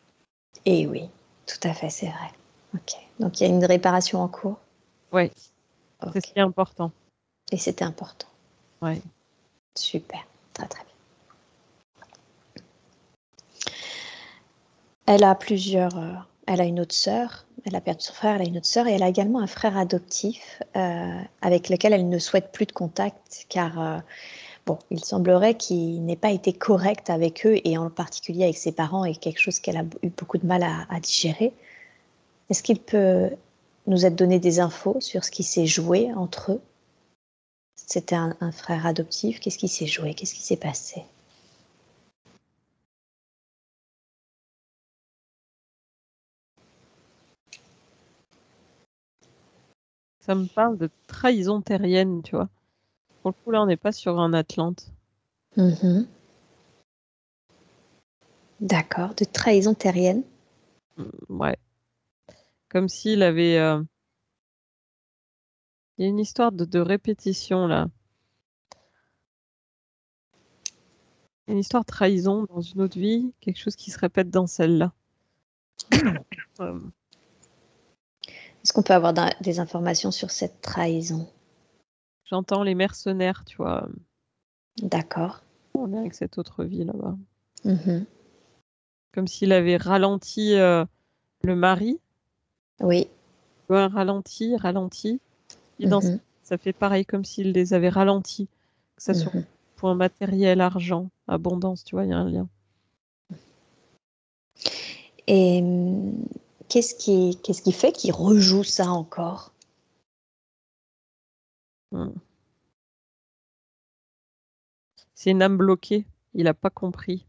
S1: Et oui, tout à fait, c'est vrai. Ok. Donc il y a une réparation en cours.
S2: Ouais, c'est ce
S1: Ok.
S2: qui est important.
S1: Et c'était important.
S2: Ouais.
S1: Super. Très très bien. Elle a une autre sœur Elle a perdu son frère, elle a une autre sœur et elle a également un frère adoptif avec lequel elle ne souhaite plus de contact car il semblerait qu'il n'ait pas été correct avec eux et en particulier avec ses parents et quelque chose qu'elle a eu beaucoup de mal à digérer. Est-ce qu'il peut nous donner des infos sur ce qui s'est joué entre eux? C'était un frère adoptif. Qu'est-ce qui s'est joué? Qu'est-ce qui s'est passé?
S2: Ça me parle de trahison terrienne, tu vois. Pour le coup, là, on n'est pas sur un Atlante.
S1: Mmh. D'accord, de trahison terrienne?
S2: Ouais. Comme s'il avait... Il y a une histoire de répétition, là. Une histoire de trahison dans une autre vie, quelque chose qui se répète dans celle-là.
S1: Est-ce qu'on peut avoir des informations sur cette trahison?
S2: J'entends les mercenaires, tu vois.
S1: D'accord.
S2: On est avec cette autre vie là-bas.
S1: Mmh.
S2: Comme s'il avait ralenti le mari.
S1: Oui.
S2: Tu vois, ralenti. Et
S1: Mmh.
S2: ça fait pareil, comme s'il les avait ralentis. Que ça soit
S1: Mmh.
S2: point matériel, argent, abondance, tu vois, il y a un lien.
S1: Et qu'est-ce qui fait qu'il rejoue ça encore?
S2: C'est une âme bloquée. Il n'a pas compris.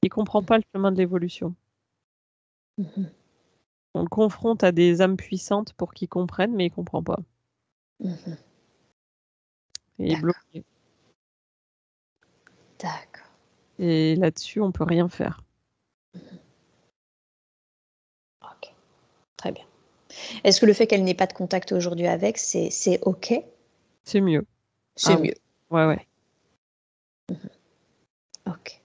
S2: Il comprend pas le chemin de l'évolution.
S1: Mmh.
S2: On le confronte à des âmes puissantes pour qu'il comprenne, mais il comprend pas.
S1: Mmh.
S2: Et il est
S1: D'accord.
S2: bloqué.
S1: D'accord.
S2: Et là-dessus, on peut rien faire.
S1: OK. Très bien. Est-ce que le fait qu'elle n'ait pas de contact aujourd'hui avec, c'est OK?
S2: C'est mieux.
S1: C'est
S2: Oui.
S1: mieux?
S2: Ouais.
S1: Ouais. Mmh. OK.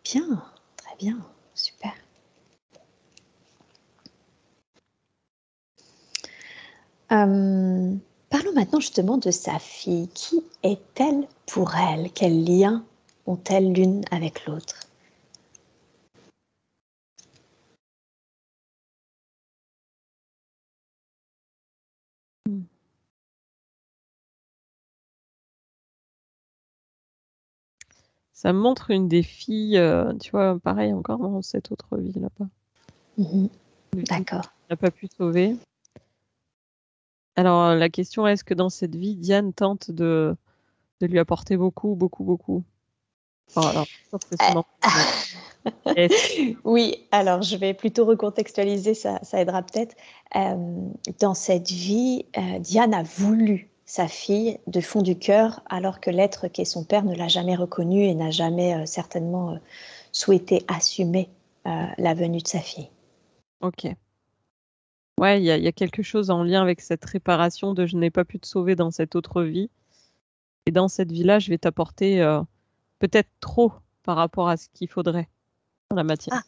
S1: Bien, très bien, super. Parlons maintenant justement de sa fille. Qui est-elle pour elle? Quels liens ont-elles l'une avec l'autre?
S2: Mm. Ça montre une des filles, tu vois, pareil encore dans cette autre vie là-bas.
S1: Mmh.
S2: Une fille qui
S1: D'accord.
S2: n'a pas pu sauver. Alors la question est-ce que dans cette vie, Diane tente de lui apporter beaucoup, beaucoup, beaucoup? Alors, sûr que c'est son enfant.
S1: Oui, alors je vais plutôt recontextualiser, ça aidera peut-être. Dans cette vie, Diane a voulu sa fille de fond du cœur, alors que l'être qu'est son père ne l'a jamais reconnue et n'a jamais, certainement, souhaité assumer, la venue de sa fille.
S2: OK. Ouais, il y a quelque chose en lien avec cette réparation de je n'ai pas pu te sauver dans cette autre vie et dans cette vie-là, je vais t'apporter, peut-être trop par rapport à ce qu'il faudrait en la matière.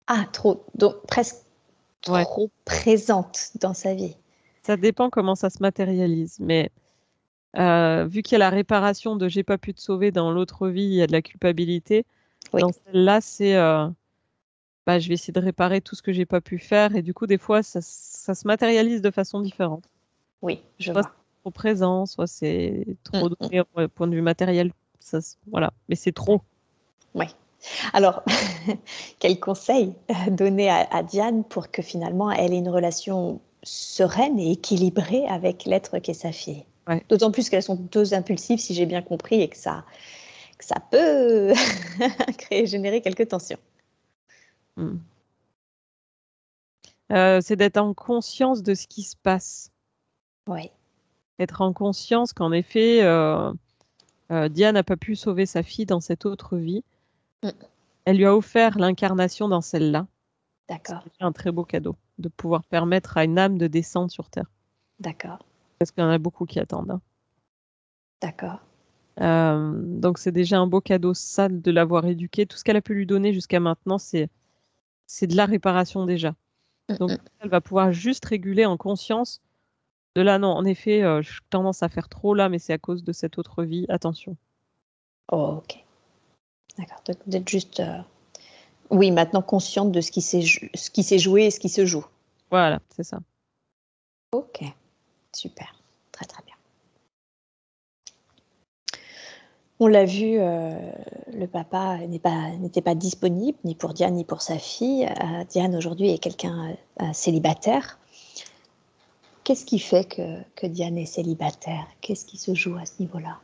S1: Ah! Ah, trop, donc presque
S2: Ouais,
S1: trop présente dans sa vie.
S2: ça dépend comment ça se matérialise, mais vu qu'il y a la réparation de j'ai pas pu te sauver dans l'autre vie, il y a de la culpabilité.
S1: Oui,
S2: Dans celle-là, c'est, je vais essayer de réparer tout ce que j'ai pas pu faire et du coup, des fois, ça se matérialise de façon différente.
S1: oui, je
S2: Soit
S1: vois.
S2: c'est trop présent, soit c'est
S1: Mmh
S2: trop
S1: mh.
S2: donné au point de vue matériel. Voilà, mais c'est trop.
S1: Ouais. Alors, quel conseil donner à Diane pour que finalement elle ait une relation sereine et équilibrée avec l'être qu'est sa fille?
S2: Ouais.
S1: D'autant plus qu'elles sont 2 impulsives, si j'ai bien compris, et que ça peut générer quelques tensions.
S2: Mmh. C'est d'être en conscience de ce qui se passe.
S1: Oui.
S2: Être en conscience qu'en effet, Diane n'a pas pu sauver sa fille dans cette autre vie.
S1: Mmh.
S2: Elle lui a offert l'incarnation dans celle-là. C'est
S1: D'accord,
S2: déjà un très beau cadeau, de pouvoir permettre à une âme de descendre sur terre.
S1: d'accord,
S2: Parce qu'il y en a beaucoup qui attendent, hein.
S1: d'accord.
S2: Donc c'est déjà un beau cadeau, ça, de l'avoir éduquée. Tout ce qu'elle a pu lui donner jusqu'à maintenant, c'est de la réparation déjà.
S1: Mmh
S2: Donc
S1: mh.
S2: elle va pouvoir juste réguler en conscience de là, non, en effet, j'ai tendance à faire trop là, mais c'est à cause de cette autre vie, attention.
S1: OK, d'accord, d'être juste, Oui, maintenant consciente de ce qui s'est joué et ce qui se joue.
S2: Voilà, c'est ça.
S1: Ok, super, très très bien. On l'a vu, le papa n'était pas disponible ni pour Diane ni pour sa fille. Diane aujourd'hui est quelqu'un célibataire. Qu'est-ce qui fait que Diane est célibataire? Qu'est-ce qui se joue à ce niveau-là?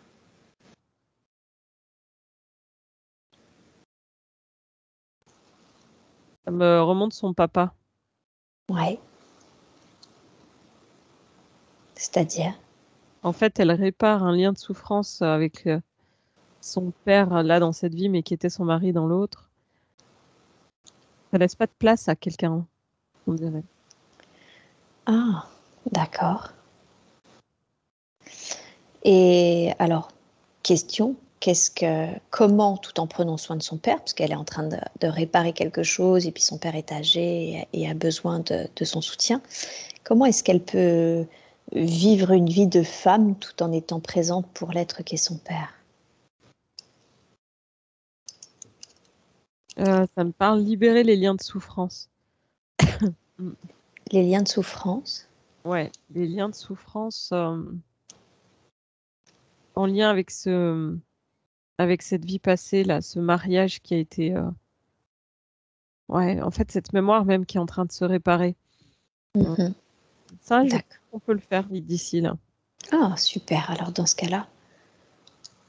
S2: Ça me remonte son papa.
S1: Ouais. C'est-à-dire?
S2: En fait, elle répare un lien de souffrance avec son père là dans cette vie, mais qui était son mari dans l'autre. Ça laisse pas de place à quelqu'un, on dirait.
S1: Ah, d'accord. Et alors, question, comment, tout en prenant soin de son père, parce qu'elle est en train de réparer quelque chose, et puis son père est âgé et a besoin de son soutien, comment est-ce qu'elle peut vivre une vie de femme tout en étant présente pour l'être qu'est son père?
S2: Ça me parle libérer les liens de souffrance. Mm.
S1: Les liens de souffrance?
S2: Ouais, les liens de souffrance en lien avec avec cette vie passée là, ce mariage qui a été ouais, en fait cette mémoire même qui est en train de se réparer.
S1: Mhm.
S2: Ça, je pense
S1: D'accord.
S2: qu'on peut le faire d'ici là.
S1: Ah, super. Alors, dans ce cas-là,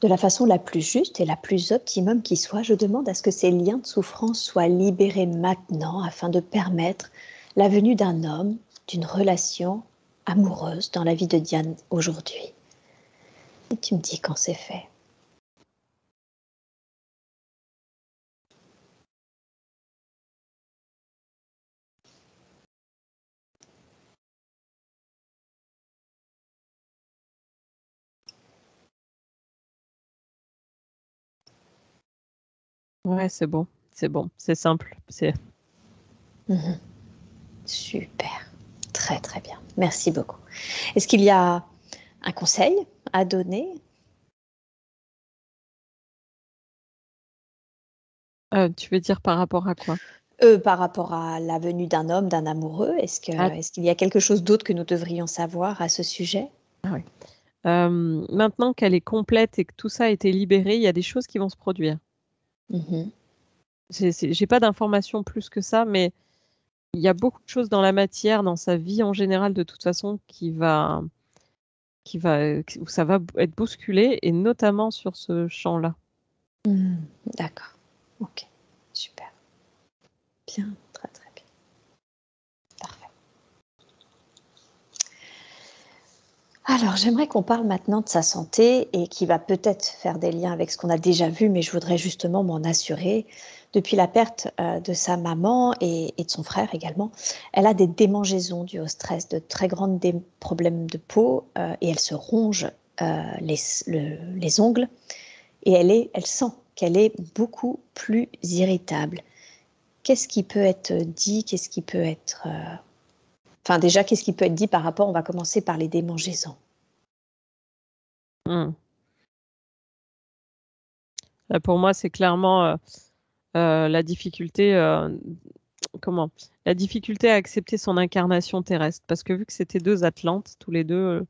S1: de la façon la plus juste et la plus optimum qui soit, je demande à ce que ces liens de souffrance soient libérés maintenant afin de permettre la venue d'un homme, d'une relation amoureuse dans la vie de Diane aujourd'hui. Et tu me dis quand c'est fait.
S2: Ouais, c'est bon, c'est simple.
S1: Mhm. Super. Très très bien. Merci beaucoup. Est-ce qu'il y a un conseil à donner?
S2: Tu veux dire par rapport à quoi?
S1: Par rapport à la venue d'un homme, d'un amoureux,
S2: Ah,
S1: est-ce qu'il y a quelque chose d'autre que nous devrions savoir à ce sujet?
S2: ah ouais. Maintenant qu'elle est complète et que tout ça a été libéré, il y a des choses qui vont se produire.
S1: Mhm.
S2: J'ai pas d'informations plus que ça, mais il y a beaucoup de choses dans la matière, dans sa vie en général, de toute façon, où ça va être bousculé, et notamment sur ce champ-là.
S1: Hmm, d'accord. Ok. Super. Bien. Très très bien. Parfait. Alors, j'aimerais qu'on parle maintenant de sa santé et qui va peut-être faire des liens avec ce qu'on a déjà vu, mais je voudrais justement m'en assurer. Depuis la perte de sa maman et de son frère également, elle a des démangeaisons dues au stress, de très grands problèmes de peau et elle se ronge les ongles et elle sent qu'elle est beaucoup plus irritable. Qu'est-ce qui peut être dit? Qu'est-ce qui peut être... Enfin, déjà, qu'est-ce qui peut être dit par rapport... On va commencer par les démangeaisons.
S2: Mmh. Là, pour moi, c'est clairement, la difficulté, comment? La difficulté à accepter son incarnation terrestre. Parce que vu que c'était 2 Atlantes, tous les 2,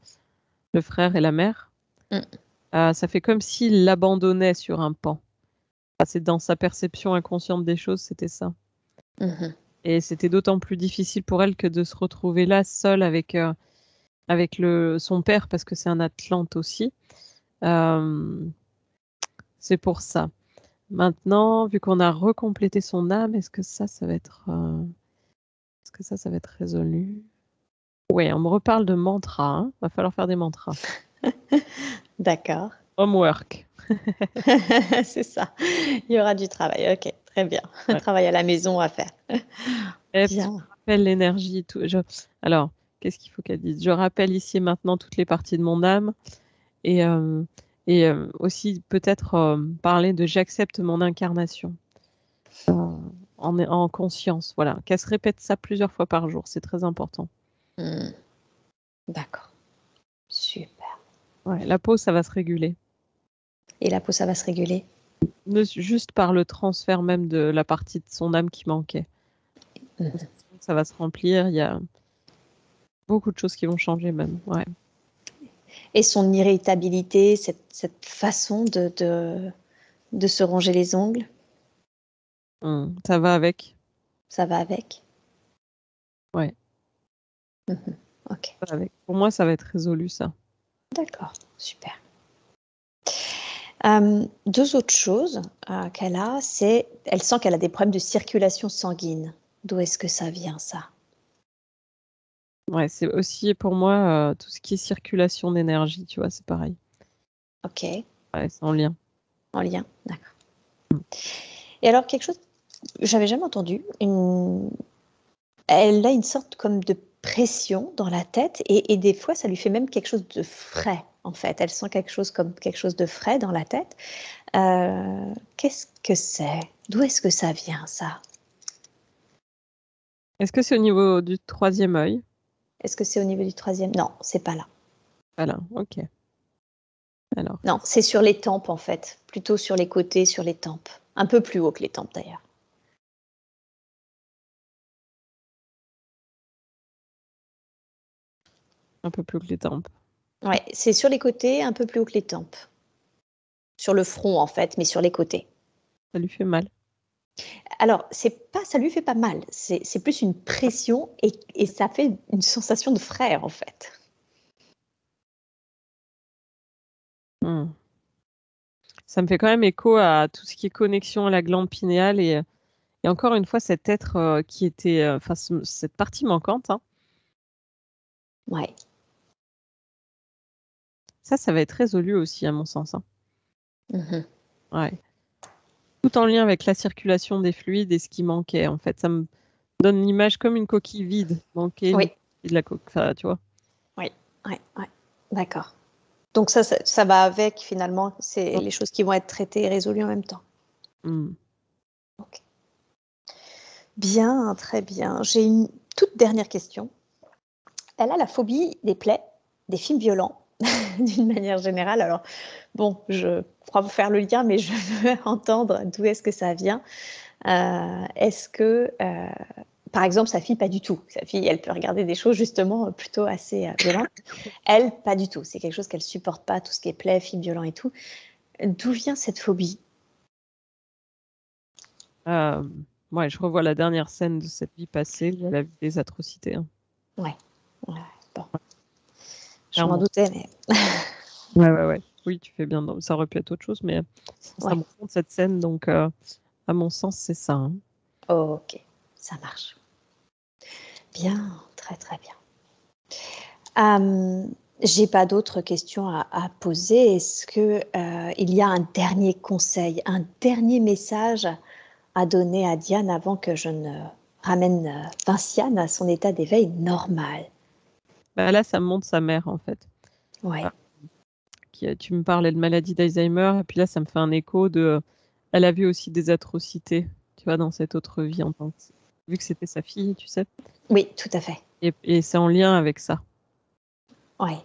S2: le frère et la mère,
S1: Mm.
S2: ça fait comme s'il l'abandonnait sur un pan. Enfin, c'est dans sa perception inconsciente des choses, c'était ça.
S1: Mhm.
S2: Et c'était d'autant plus difficile pour elle que de se retrouver là, seule avec son père, parce que c'est un Atlante aussi. C'est pour ça. Maintenant, vu qu'on a recomplété son âme, est-ce que ça va être, ça va être résolu? Ouais, on me reparle de mantras, hein. Va falloir faire des mantras.
S1: D'accord.
S2: Homework.
S1: C'est ça. Il y aura du travail. Ok, très bien. Un
S2: Ouais.
S1: travail à la maison à faire.
S2: Et puis, je
S1: Bien.
S2: rappelle l'énergie, tout. Alors, qu'est-ce qu'il faut qu'elle dise? Je rappelle ici et maintenant toutes les parties de mon âme, et, aussi peut-être parler de j'accepte mon incarnation en conscience. Voilà, qu'elle se répète ça plusieurs fois par jour, c'est très important.
S1: Hmm. D'accord. Super.
S2: Ouais, la peau, ça va se réguler.
S1: Et la peau, ça va se réguler?
S2: Juste par le transfert même de la partie de son âme qui manquait. Ça va se remplir, il y a beaucoup de choses qui vont changer même. Ouais.
S1: Et son irritabilité, cette façon de se ronger les ongles,
S2: Ça va avec.
S1: ça va avec?
S2: Ouais.
S1: Ok.
S2: Ça va avec. Pour moi, ça va être résolu, ça.
S1: D'accord, super. Deux autres choses qu'elle a, c'est elle sent qu'elle a des problèmes de circulation sanguine. D'où est-ce que ça vient, ça?
S2: Ouais, c'est aussi pour moi tout ce qui est circulation d'énergie, tu vois, c'est pareil.
S1: Ok,
S2: Ouais, c'est en lien.
S1: en lien, d'accord. Et alors, quelque chose que j'avais jamais entendu, elle a une sorte comme de pression dans la tête et des fois, ça lui fait même quelque chose de frais, en fait. Elle sent quelque chose comme quelque chose de frais dans la tête. Qu'est-ce que c'est? D'où est-ce que ça vient, ça?
S2: Est-ce que c'est au niveau du troisième œil?
S1: Est-ce que c'est au niveau du troisième? Non, c'est pas là.
S2: Voilà, ok. Alors,
S1: Non, c'est sur les tempes, en fait. Plutôt sur les côtés, sur les tempes. Un peu plus haut que les tempes, d'ailleurs.
S2: un peu plus que les tempes.
S1: Ouais, c'est sur les côtés, un peu plus haut que les tempes. Sur le front, en fait, mais sur les côtés.
S2: Ça lui fait mal.
S1: Alors, c'est pas, ça lui fait pas mal. C'est plus une pression et ça fait une sensation de frais, en fait.
S2: Hmm. Ça me fait quand même écho à tout ce qui est connexion à la glande pinéale et encore une fois, cet être qui était, enfin, cette partie manquante, hein.
S1: Ouais.
S2: Ça va être résolu aussi, à mon sens, hein.
S1: Mhm.
S2: Ouais. Tout en lien avec la circulation des fluides et ce qui manquait, en fait. Ça me donne l'image comme une coquille vide, manquer une
S1: Oui,
S2: partie de la coquille, enfin, tu vois.
S1: oui, oui, oui. D'accord. Donc ça va avec, finalement, c'est les choses qui vont être traitées et résolues en même temps.
S2: Hmm.
S1: Ok. Bien, très bien. J'ai une toute dernière question. Elle a la phobie des plaies, des films violents, d'une manière générale. Alors, bon, je crois vous faire le lien, mais je veux entendre d'où est-ce que ça vient. Est-ce que, par exemple, sa fille, pas du tout. Sa fille, elle peut regarder des choses justement plutôt assez violentes. Elle, pas du tout. C'est quelque chose qu'elle supporte pas, tout ce qui est plaies, films violents et tout. D'où vient cette phobie?
S2: Ouais, je revois la dernière scène de cette vie passée où elle a vu des atrocités, hein.
S1: Ouais, ouais, bon, je m'en
S2: Clairement.
S1: doutais, mais
S2: Ouais. Oui, tu fais bien. Non, ça aurait pu être autre chose, mais ça
S1: ouais.
S2: me raconte cette scène, donc à mon sens, c'est ça, hein.
S1: Ok, ça marche. Bien, très très bien. J'ai pas d'autres questions à poser. Est-ce que il y a un dernier conseil, un dernier message à donner à Diane avant que je ne ramène Vinciane à son état d'éveil normal?
S2: Bah, là, ça me montre sa mère, en fait.
S1: Ouais,
S2: Ah, tu me parlais de maladie d'Alzheimer, et puis là, ça me fait un écho de. Elle a vu aussi des atrocités, tu vois, dans cette autre vie en tant que. Vu que c'était sa fille, tu sais.
S1: oui, tout à fait.
S2: Et c'est en lien avec ça.
S1: Ouais.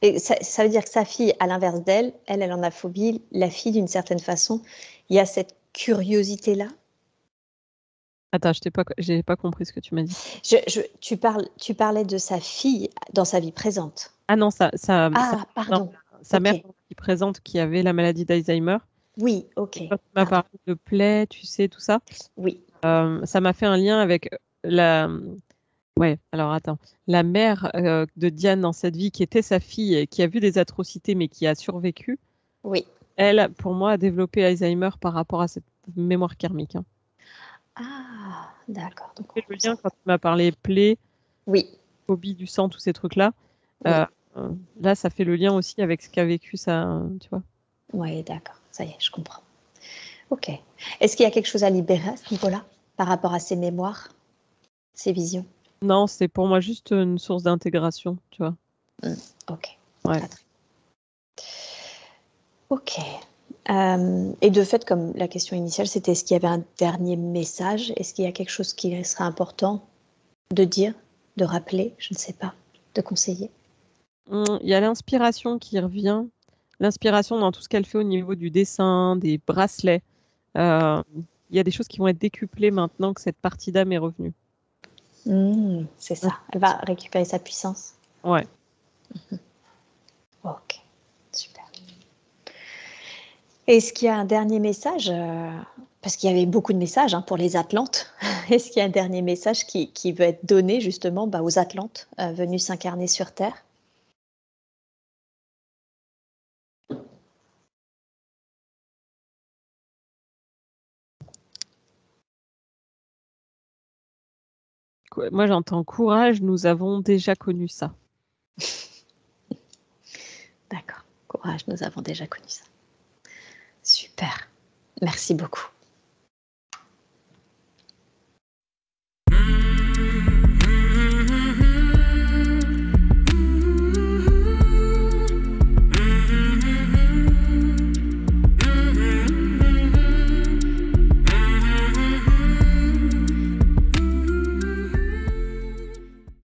S1: Et ça veut dire que sa fille, à l'inverse d'elle, elle en a phobie. La fille, d'une certaine façon, il y a cette curiosité-là.
S2: Attends, j'ai pas compris ce que tu m'as dit.
S1: Tu parlais de sa fille dans sa vie présente.
S2: Ah non,
S1: Ah,
S2: non,
S1: pardon.
S2: sa
S1: Ok.
S2: mère qui présente qui avait la maladie d'Alzheimer.
S1: Oui, ok.
S2: Et quand tu m'as
S1: Pardon.
S2: parlé de plaies, tu sais, tout ça,
S1: Oui,
S2: ça m'a fait un lien avec la. Ouais, alors attends. La mère de Diane dans cette vie, qui était sa fille, et qui a vu des atrocités, mais qui a survécu,
S1: oui.
S2: elle, pour moi, a développé Alzheimer par rapport à cette mémoire karmique, hein.
S1: Ah, d'accord.
S2: Tu
S1: Donc,
S2: fais le lien quand tu m'as parlé plaies,
S1: oui,
S2: phobie du sang, tous ces trucs-là.
S1: oui,
S2: Euh, Là, ça fait le lien aussi avec ce qu'a vécu ça, tu vois.
S1: oui, d'accord. Ça y est, je comprends. Ok. Est-ce qu'il y a quelque chose à libérer à ce niveau-là par rapport à ces mémoires, ces visions?
S2: Non, c'est pour moi juste une source d'intégration, tu vois.
S1: Ok.
S2: Ouais.
S1: Très, très. Ok. Et de fait, comme la question initiale, c'était est-ce qu'il y avait un dernier message? Est-ce qu'il y a quelque chose qui serait important de dire, de rappeler, je ne sais pas, de conseiller?
S2: Il y a l'inspiration qui revient l'inspiration dans tout ce qu'elle fait au niveau du dessin, des bracelets. Il y a des choses qui vont être décuplées maintenant que cette partie d'âme est revenue.
S1: C'est ça. Elle va récupérer sa puissance.
S2: Ouais.
S1: Ok, super. Est-ce qu'il y a un dernier message parce qu'il y avait beaucoup de messages pour les Atlantes. Est-ce qu'il y a un dernier message qui veut être donné justement aux Atlantes venus s'incarner sur Terre?
S2: Moi, j'entends courage, nous avons déjà connu ça.
S1: D'accord, courage, nous avons déjà connu ça. Super, merci beaucoup.